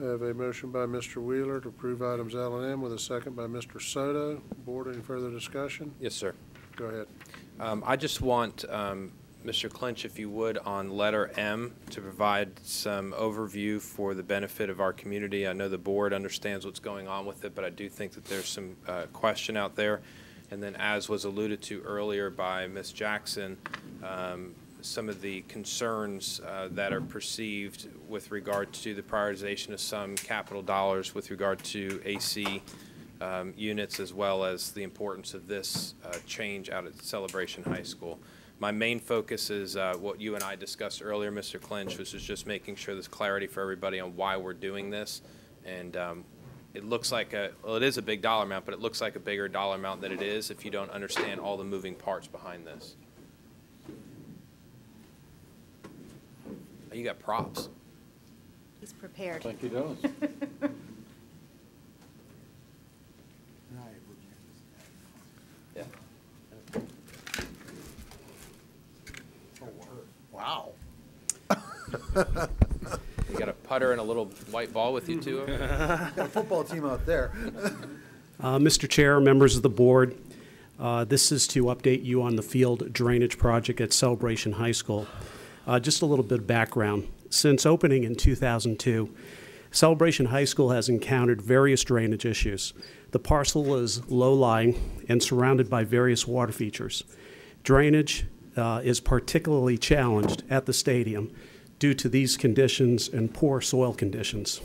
I have a motion by Mr. Wheeler to approve items L and M with a second by Mr. Soto. Board, any further discussion? Yes, sir. Go ahead. I just want Mr. Clinch, if you would, on letter M, to provide some overview for the benefit of our community. I know the board understands what's going on with it, but I do think that there's some question out there. And then, as was alluded to earlier by Ms. Jackson, some of the concerns that are perceived with regard to the prioritization of some capital dollars with regard to AC units, as well as the importance of this change out at Celebration High School. My main focus is what you and I discussed earlier, Mr. Clinch, which is just making sure there's clarity for everybody on why we're doing this. And it looks like well, it is a big dollar amount, but it looks like a bigger dollar amount than it is if you don't understand all the moving parts behind this. Oh, you got props. He's prepared. I think he does. Yeah. Wow. You got a putter and a little white ball with you, too? Got a football team out there. Mr. Chair, members of the board, this is to update you on the field drainage project at Celebration High School. Just a little bit of background. Since opening in 2002, Celebration High School has encountered various drainage issues. The parcel is low-lying and surrounded by various water features. Drainage is particularly challenged at the stadium due to these conditions and poor soil conditions.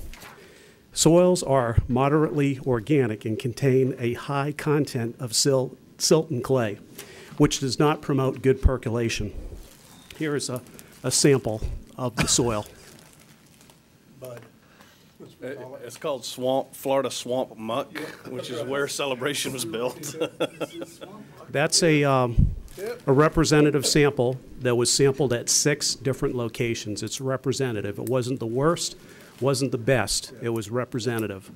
Soils are moderately organic and contain a high content of silt and clay, which does not promote good percolation. Here is a sample of the soil. Bud. It's called Florida Swamp Muck, which is where Celebration was built. That's a representative sample that was sampled at 6 different locations. It's representative. It wasn't the worst, wasn't the best. It was representative.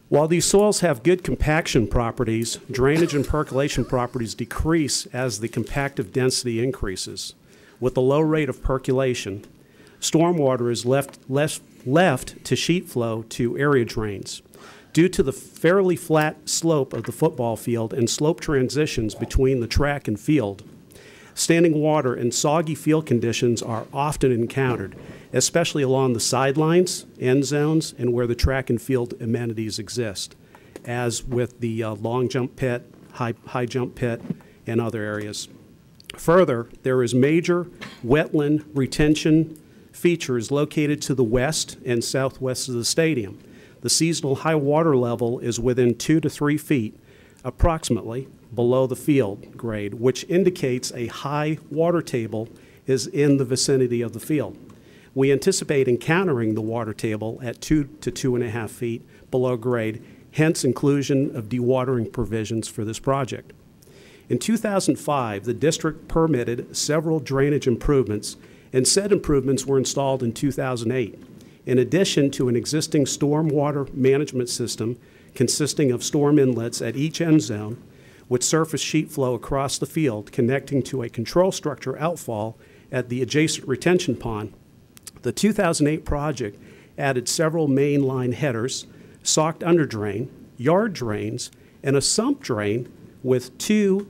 While these soils have good compaction properties, drainage and percolation properties decrease as the compactive density increases. With the low rate of percolation, stormwater is left to sheet flow to area drains. Due to the fairly flat slope of the football field and slope transitions between the track and field, standing water and soggy field conditions are often encountered, especially along the sidelines, end zones, and where the track and field amenities exist, as with the long jump pit, high jump pit, and other areas. Further, there is major wetland retention features located to the west and southwest of the stadium. The seasonal high water level is within 2 to 3 feet, approximately, below the field grade, which indicates a high water table is in the vicinity of the field. We anticipate encountering the water table at 2 to 2.5 feet below grade, hence inclusion of dewatering provisions for this project. In 2005, the district permitted several drainage improvements, and said improvements were installed in 2008. In addition to an existing stormwater management system consisting of storm inlets at each end zone, with surface sheet flow across the field connecting to a control structure outfall at the adjacent retention pond, the 2008 project added several main line headers, socked under drain, yard drains, and a sump drain with 2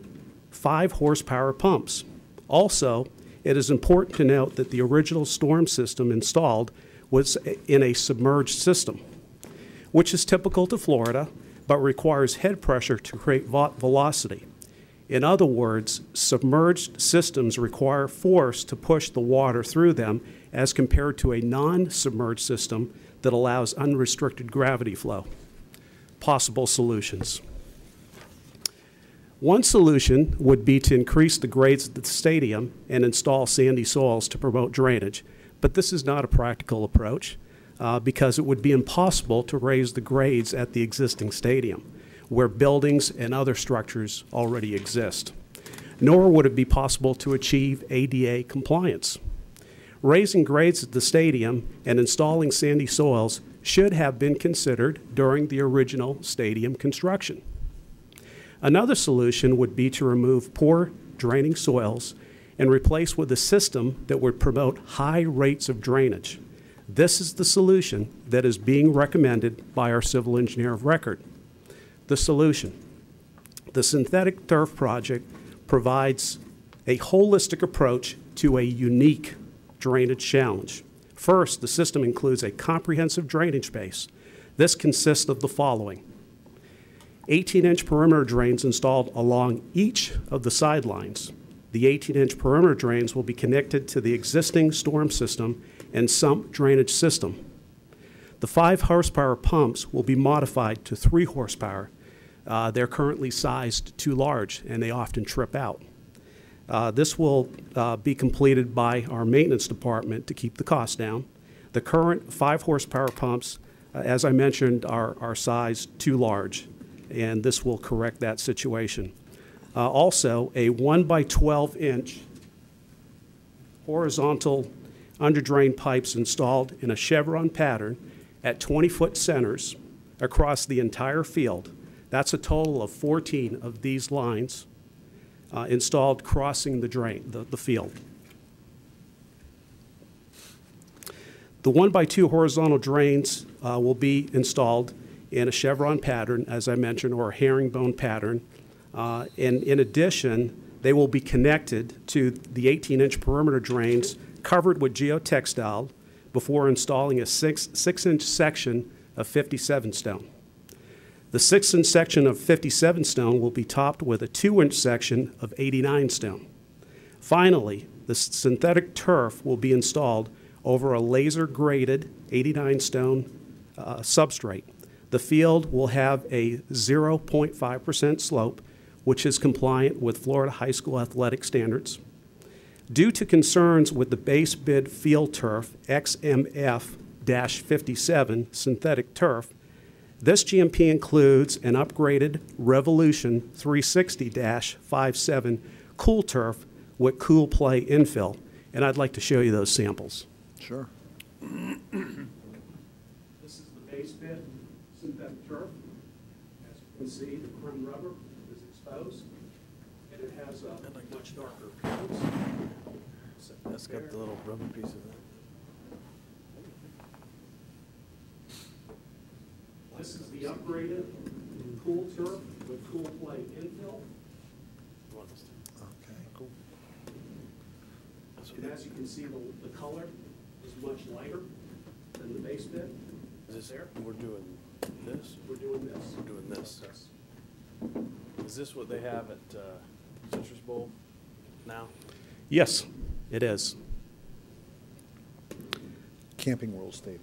5-horsepower pumps. Also, it is important to note that the original storm system installed was in a submerged system, which is typical to Florida, but requires head pressure to create velocity. In other words, submerged systems require force to push the water through them as compared to a non-submerged system that allows unrestricted gravity flow. Possible solutions. One solution would be to increase the grades at the stadium and install sandy soils to promote drainage, but this is not a practical approach because it would be impossible to raise the grades at the existing stadium, where buildings and other structures already exist. Nor would it be possible to achieve ADA compliance. Raising grades at the stadium and installing sandy soils should have been considered during the original stadium construction. Another solution would be to remove poor draining soils and replace with a system that would promote high rates of drainage. This is the solution that is being recommended by our civil engineer of record. The solution. The synthetic turf project provides a holistic approach to a unique drainage challenge. First, the system includes a comprehensive drainage base. This consists of the following: 18-inch perimeter drains installed along each of the sidelines. The 18-inch perimeter drains will be connected to the existing storm system and sump drainage system. The 5-horsepower pumps will be modified to 3 horsepower. They're currently sized too large and they often trip out. This will be completed by our maintenance department to keep the cost down. The current 5-horsepower pumps, as I mentioned, are sized too large, and this will correct that situation. Also, a 1 by 12-inch horizontal under-drain pipes installed in a chevron pattern at 20-foot centers across the entire field. That's a total of 14 of these lines installed crossing the field. The 1 by 2 horizontal drains will be installed in a chevron pattern, as I mentioned, or a herringbone pattern. And in addition, they will be connected to the 18-inch perimeter drains covered with geotextile before installing a 6-inch section of 57 stone. The 6-inch section of 57 stone will be topped with a 2-inch section of 89 stone. Finally, the synthetic turf will be installed over a laser-graded 89 stone substrate. The field will have a 0.5% slope, which is compliant with Florida high school athletic standards. Due to concerns with the base bid field turf XMF-57 synthetic turf, this GMP includes an upgraded Revolution 360-57 cool turf with cool play infill. And I'd like to show you those samples. Sure. This is the base bid synthetic turf. As you can see, the crumb rubber is exposed, and it has a much darker appearance. That's got the little rubber piece of it. This is the upgraded cool turf with cool play infill. Okay. Cool. And as you can see, the color is much lighter than the base bid. Is this there? We're doing this? We're doing this. We're doing this. Is this what they have at Citrus Bowl now? Yes, it is. Camping World Stadium.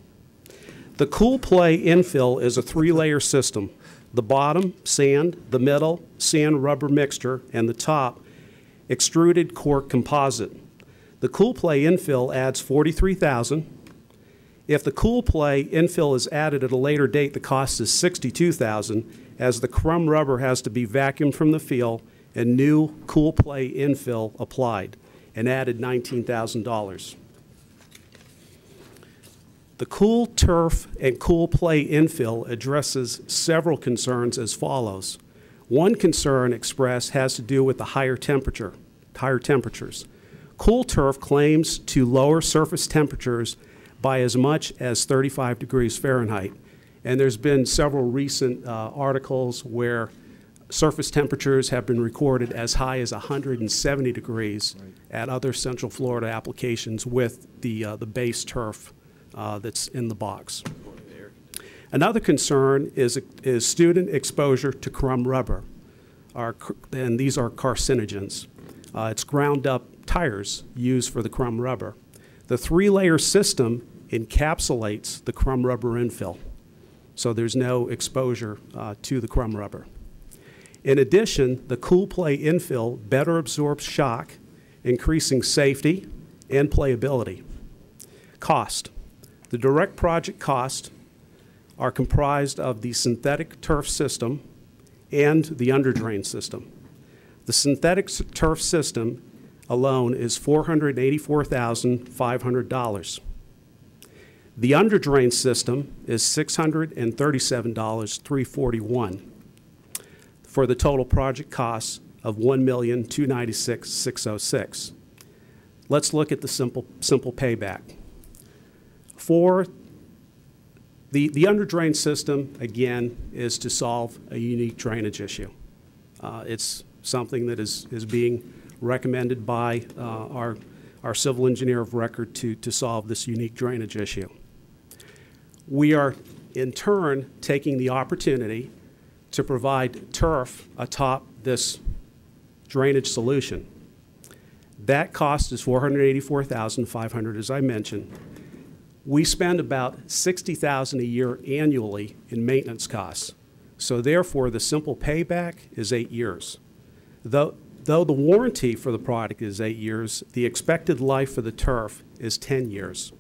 The cool play infill is a 3-layer system. The bottom, sand; the middle, sand rubber mixture; and the top, extruded cork composite. The cool play infill adds $43,000. If the cool play infill is added at a later date, the cost is $62,000, as the crumb rubber has to be vacuumed from the field and new cool play infill applied, and added $19,000. The cool turf and cool play infill addresses several concerns as follows. One concern expressed has to do with the higher temperatures. Cool turf claims to lower surface temperatures by as much as 35 degrees Fahrenheit. And there's been several recent articles where surface temperatures have been recorded as high as 170 degrees at other Central Florida applications with the base turf that's in the box. Another concern is student exposure to crumb rubber, and these are carcinogens. It's ground up tires used for the crumb rubber. The 3-layer system encapsulates the crumb rubber infill, so there's no exposure to the crumb rubber. In addition, the cool play infill better absorbs shock, increasing safety and playability. Cost. The direct project costs are comprised of the synthetic turf system and the underdrain system. The synthetic turf system alone is $484,500. The underdrain system is $637,341 for the total project cost of $1,296,606. Let's look at the simple payback. For the underdrain system, again, is to solve a unique drainage issue. It's something that is being recommended by our civil engineer of record to solve this unique drainage issue. We are, in turn, taking the opportunity to provide turf atop this drainage solution. That cost is $484,500, as I mentioned. We spend about $60,000 a year annually in maintenance costs. So therefore, the simple payback is 8 years. Though the warranty for the product is 8 years, the expected life for the turf is 10 years.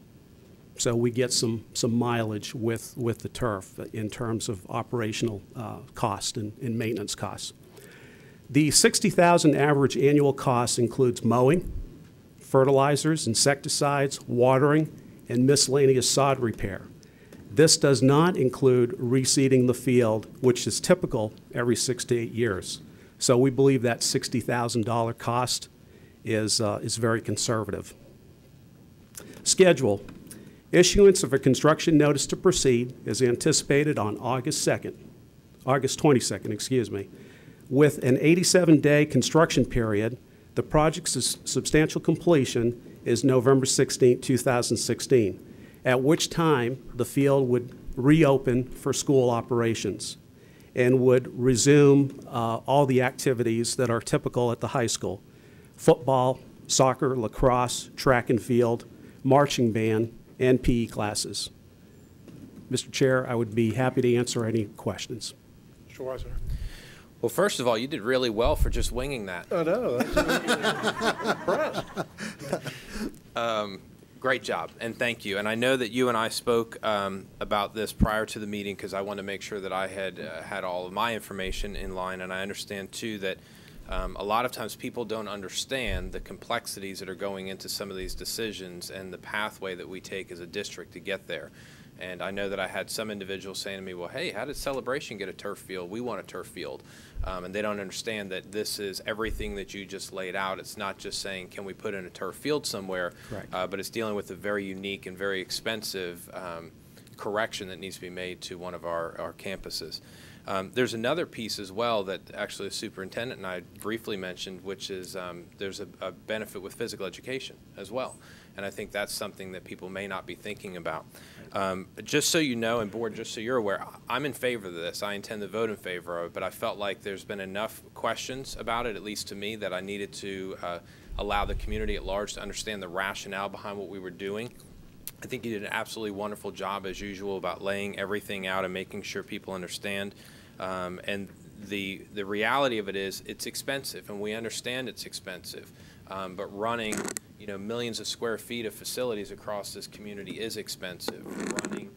So we get some mileage with the turf in terms of operational cost and maintenance costs. The $60,000 average annual cost includes mowing, fertilizers, insecticides, watering, and miscellaneous sod repair. This does not include reseeding the field, which is typical every 6 to 8 years. So we believe that $60,000 cost is very conservative. Schedule. Issuance of a construction notice to proceed is anticipated on August 22nd, excuse me. With an 87-day construction period, the project's substantial completion is November 16, 2016, at which time the field would reopen for school operations and would resume all the activities that are typical at the high school: football, soccer, lacrosse, track and field, marching band, and PE classes. Mr. Chair, I would be happy to answer any questions. Mr. Weiser. Well, first of all, you did really well for just winging that. I know. That's impressed. Great job, and thank you. And I know that you and I spoke about this prior to the meeting because I wanted to make sure that I had had all of my information in line. And I understand, too, that a lot of times people don't understand the complexities that are going into some of these decisions and the pathway that we take as a district to get there. And I know that I had some individuals saying to me, well, hey, how did Celebration get a turf field? We want a turf field. And they don't understand that this is everything that you just laid out. It's not just saying, can we put in a turf field somewhere, but it's dealing with a very unique and very expensive correction that needs to be made to one of our campuses. There's another piece as well that actually the superintendent and I briefly mentioned, which is there's a benefit with physical education as well. And I think that's something that people may not be thinking about. Just so you know, and board, just so you're aware, I'm in favor of this. I intend to vote in favor of it, but I felt like there's been enough questions about it, at least to me, that I needed to allow the community at large to understand the rationale behind what we were doing. I think you did an absolutely wonderful job, as usual, about laying everything out and making sure people understand. And the reality of it is it's expensive, and we understand it's expensive. But running, millions of square feet of facilities across this community is expensive. Running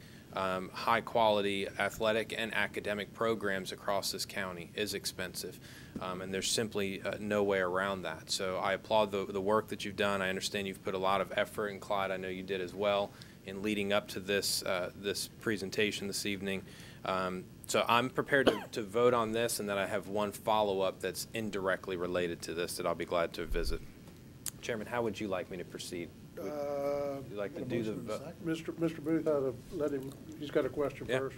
high-quality athletic and academic programs across this county is expensive. And there's simply no way around that. So I applaud the work that you've done. I understand you've put a lot of effort, and Clyde, I know you did as well, in leading up to this, this presentation this evening. So I'm prepared to vote on this, and then I have one follow-up that's indirectly related to this that I'll be glad to visit. Chairman, how would you like me to proceed? Would you like to do the vote? Mr. Booth, let him, he's got a question first.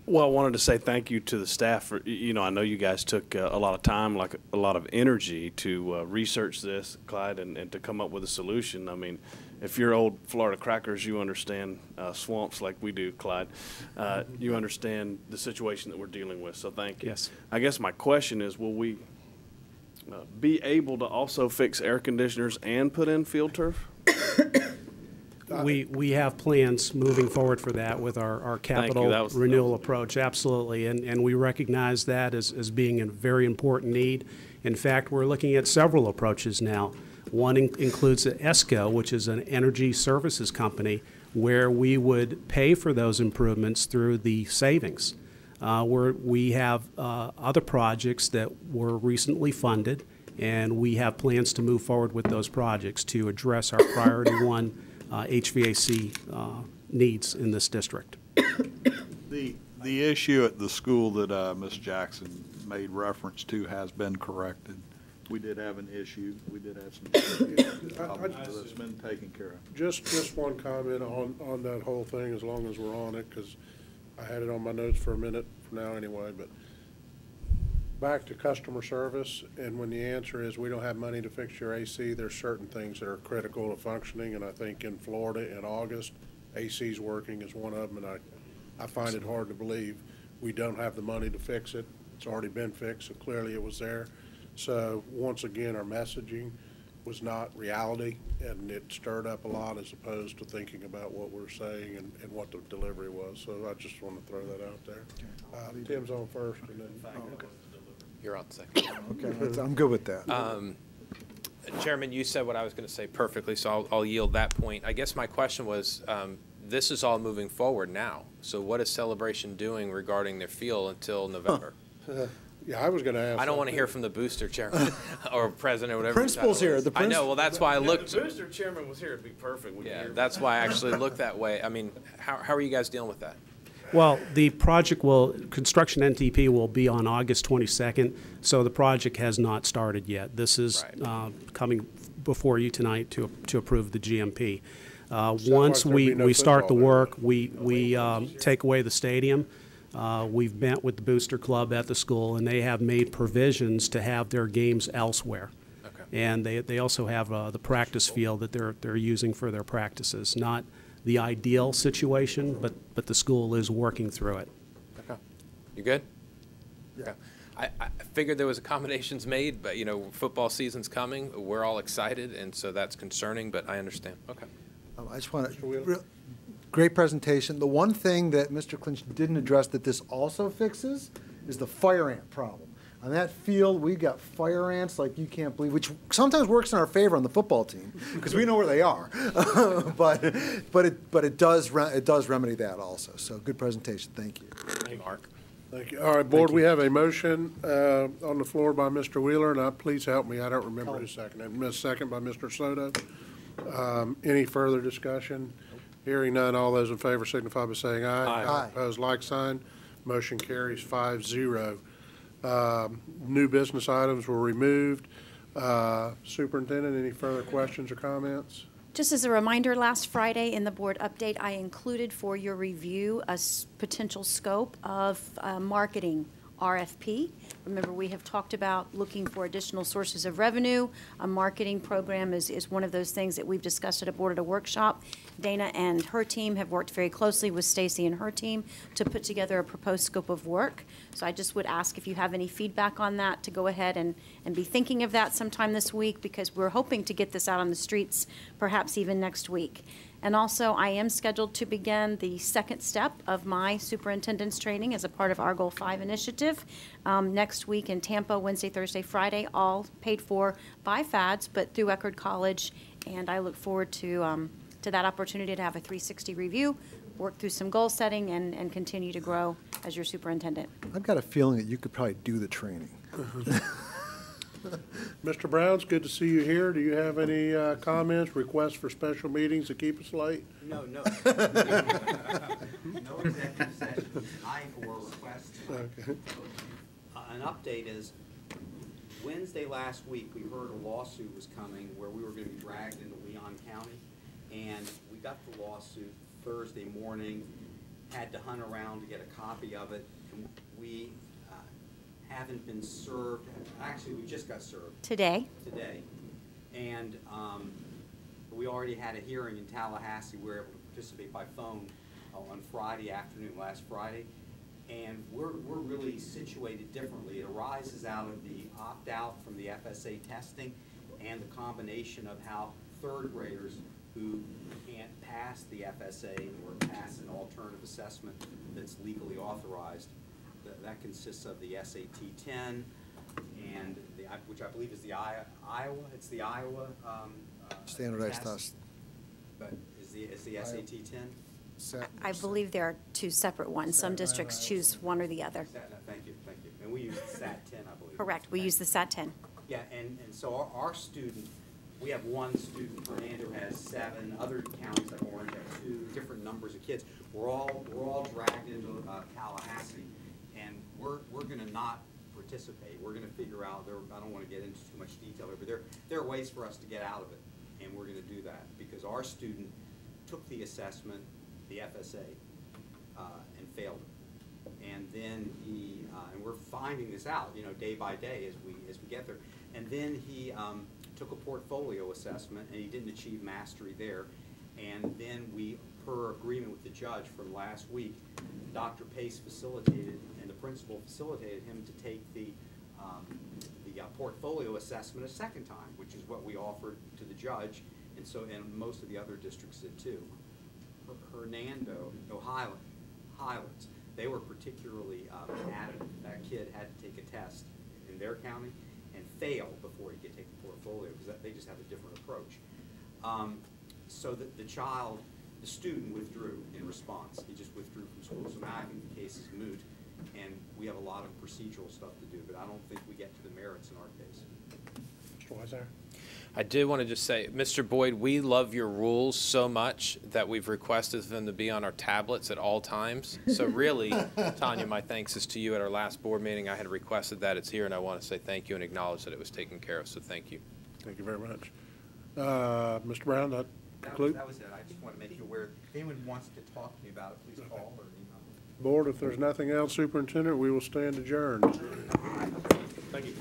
Well, I wanted to say thank you to the staff for, I know you guys took a lot of time, like a lot of energy to research this, Clyde, and to come up with a solution. I mean, if you're old Florida crackers, you understand swamps like we do, Clyde. You understand the situation that we're dealing with, so thank you. Yes. I guess my question is, will we be able to also fix air conditioners and put in field turf? We have plans moving forward for that with our capital renewal approach, absolutely, and we recognize that as being a very important need. In fact, we're looking at several approaches now. One includes ESCO, which is an energy services company, where we would pay for those improvements through the savings. We have other projects that were recently funded, and we have plans to move forward with those projects to address our priority one HVAC needs in this district. The issue at the school that Ms. Jackson made reference to has been corrected. We did have an issue. We did have some problems, but it's been taken care of. Just one comment on that whole thing, as long as we're on it, because I had it on my notes for a minute from now anyway, but back to customer service, and when the answer is we don't have money to fix your AC, there's certain things that are critical to functioning, and I think in Florida in August, AC's working is one of them, and I find it hard to believe we don't have the money to fix it. It's already been fixed, so clearly it was there. So once again, our messaging was not reality, and it stirred up a lot as opposed to thinking about what we're saying and what the delivery was. So I just want to throw that out there. Tim's on first, and then okay. You're on second. Okay, I'm good with that. Chairman, you said what I was going to say perfectly, so I'll yield that point. I guess my question was, this is all moving forward now. So what is Celebration doing regarding their field until November? Yeah, I was going to ask. I don't want to hear from the booster chairman or president or whatever. Principal's here. I know. Well, that's why I looked. If the booster chairman was here, it'd be perfect. Yeah, that's why I actually looked that way. I mean, how are you guys dealing with that? Well, the project construction NTP will be on August 22nd, so the project has not started yet. This is coming before you tonight to approve the GMP. Once we start the work, we take away the stadium. We've met with the booster club at the school, and they have made provisions to have their games elsewhere. Okay. And they also have the practice field that they're using for their practices. Not the ideal situation, but the school is working through it. Okay. You good? Yeah. Okay. I figured there was accommodations made, but football season's coming. We're all excited, and so that's concerning, but I understand. Okay. I just want to, great presentation. The one thing that Mr. Clinch didn't address that this also fixes is the fire ant problem. On that field, we got fire ants like you can't believe, which sometimes works in our favor on the football team because we know where they are. but it does remedy that also. So good presentation. Thank you. Hey, Mark. Thank you. All right, Board, we have a motion on the floor by Mr. Wheeler, and please help me. I don't remember his second. A second by Mr. Soto. Any further discussion? Hearing none, all those in favor signify by saying aye. Aye. Opposed, like sign. Motion carries 5-0. New business items were removed. Superintendent, any further questions or comments? Just as a reminder, last Friday in the board update, I included for your review a potential scope of marketing RFP. Remember, we have talked about looking for additional sources of revenue. A marketing program is one of those things that we've discussed at a board at a workshop. Dana and her team have worked very closely with Stacy and her team to put together a proposed scope of work. So I just would ask if you have any feedback on that to go ahead and be thinking of that sometime this week, because we're hoping to get this out on the streets perhaps even next week. And also, I am scheduled to begin the second step of my superintendent's training as a part of our Goal 5 initiative next week in Tampa, Wednesday, Thursday, Friday, all paid for by FADS, but through Eckerd College. And I look forward to that opportunity to have a 360 review, work through some goal setting, and continue to grow as your superintendent. I've got a feeling that you could probably do the training. Mr. Brown, it's good to see you here. Do you have any comments, requests for special meetings to keep us late? No. No executive session tonight or request. Okay. An update is Wednesday last week we heard a lawsuit was coming where we were going to be dragged into Leon County, and we got the lawsuit Thursday morning, had to hunt around to get a copy of it, and we haven't been served. Actually, we just got served. Today. And we already had a hearing in Tallahassee. We were able to participate by phone on Friday afternoon, last Friday. And we're really situated differently. It arises out of the opt-out from the FSA testing and the combination of how third graders who can't pass the FSA or pass an alternative assessment that's legally authorized, that consists of the SAT-10 and which I believe is the Iowa. It's the Iowa standardized test. But is the SAT-10? I believe there are two separate ones. Some districts choose one or the other. Thank you. And we use the SAT-10, I believe. Correct. We use the SAT-10. Yeah, and so our student, we have one student, Fernando has 7, other counties like Orange have 2, different numbers of kids. We're all dragged into Tallahassee, and we're going to not participate. We're going to figure out, I don't want to get into too much detail here, but there are ways for us to get out of it, and we're going to do that because our student took the assessment, the FSA, and failed it. And then and we're finding this out, day by day as we get there. And then he took a portfolio assessment, and he didn't achieve mastery there. And then per agreement with the judge from last week, Dr. Pace facilitated, and the principal facilitated him to take the portfolio assessment a second time, which is what we offered to the judge, and most of the other districts did too. Highlands, they were particularly adamant that kid had to take a test in their county and fail before he could take the portfolio because they just have a different approach. So that the student withdrew in response. He just withdrew from school. So now I think the case is moot, and we have a lot of procedural stuff to do, but I don't think we get to the merits in our case. Mr. Weiser? I did want to just say, Mr. Boyd, we love your rules so much that we've requested them to be on our tablets at all times. So really, Tanya, my thanks is to you. At our last board meeting, I had requested that. It's here, and I want to say thank you and acknowledge that it was taken care of. So thank you. Thank you very much. Mr. Brown, that conclude? That was it. I just want to make you aware. If anyone wants to talk to me about it, please call or email. Board, if there's nothing else, Superintendent, we will stand adjourned. Thank you.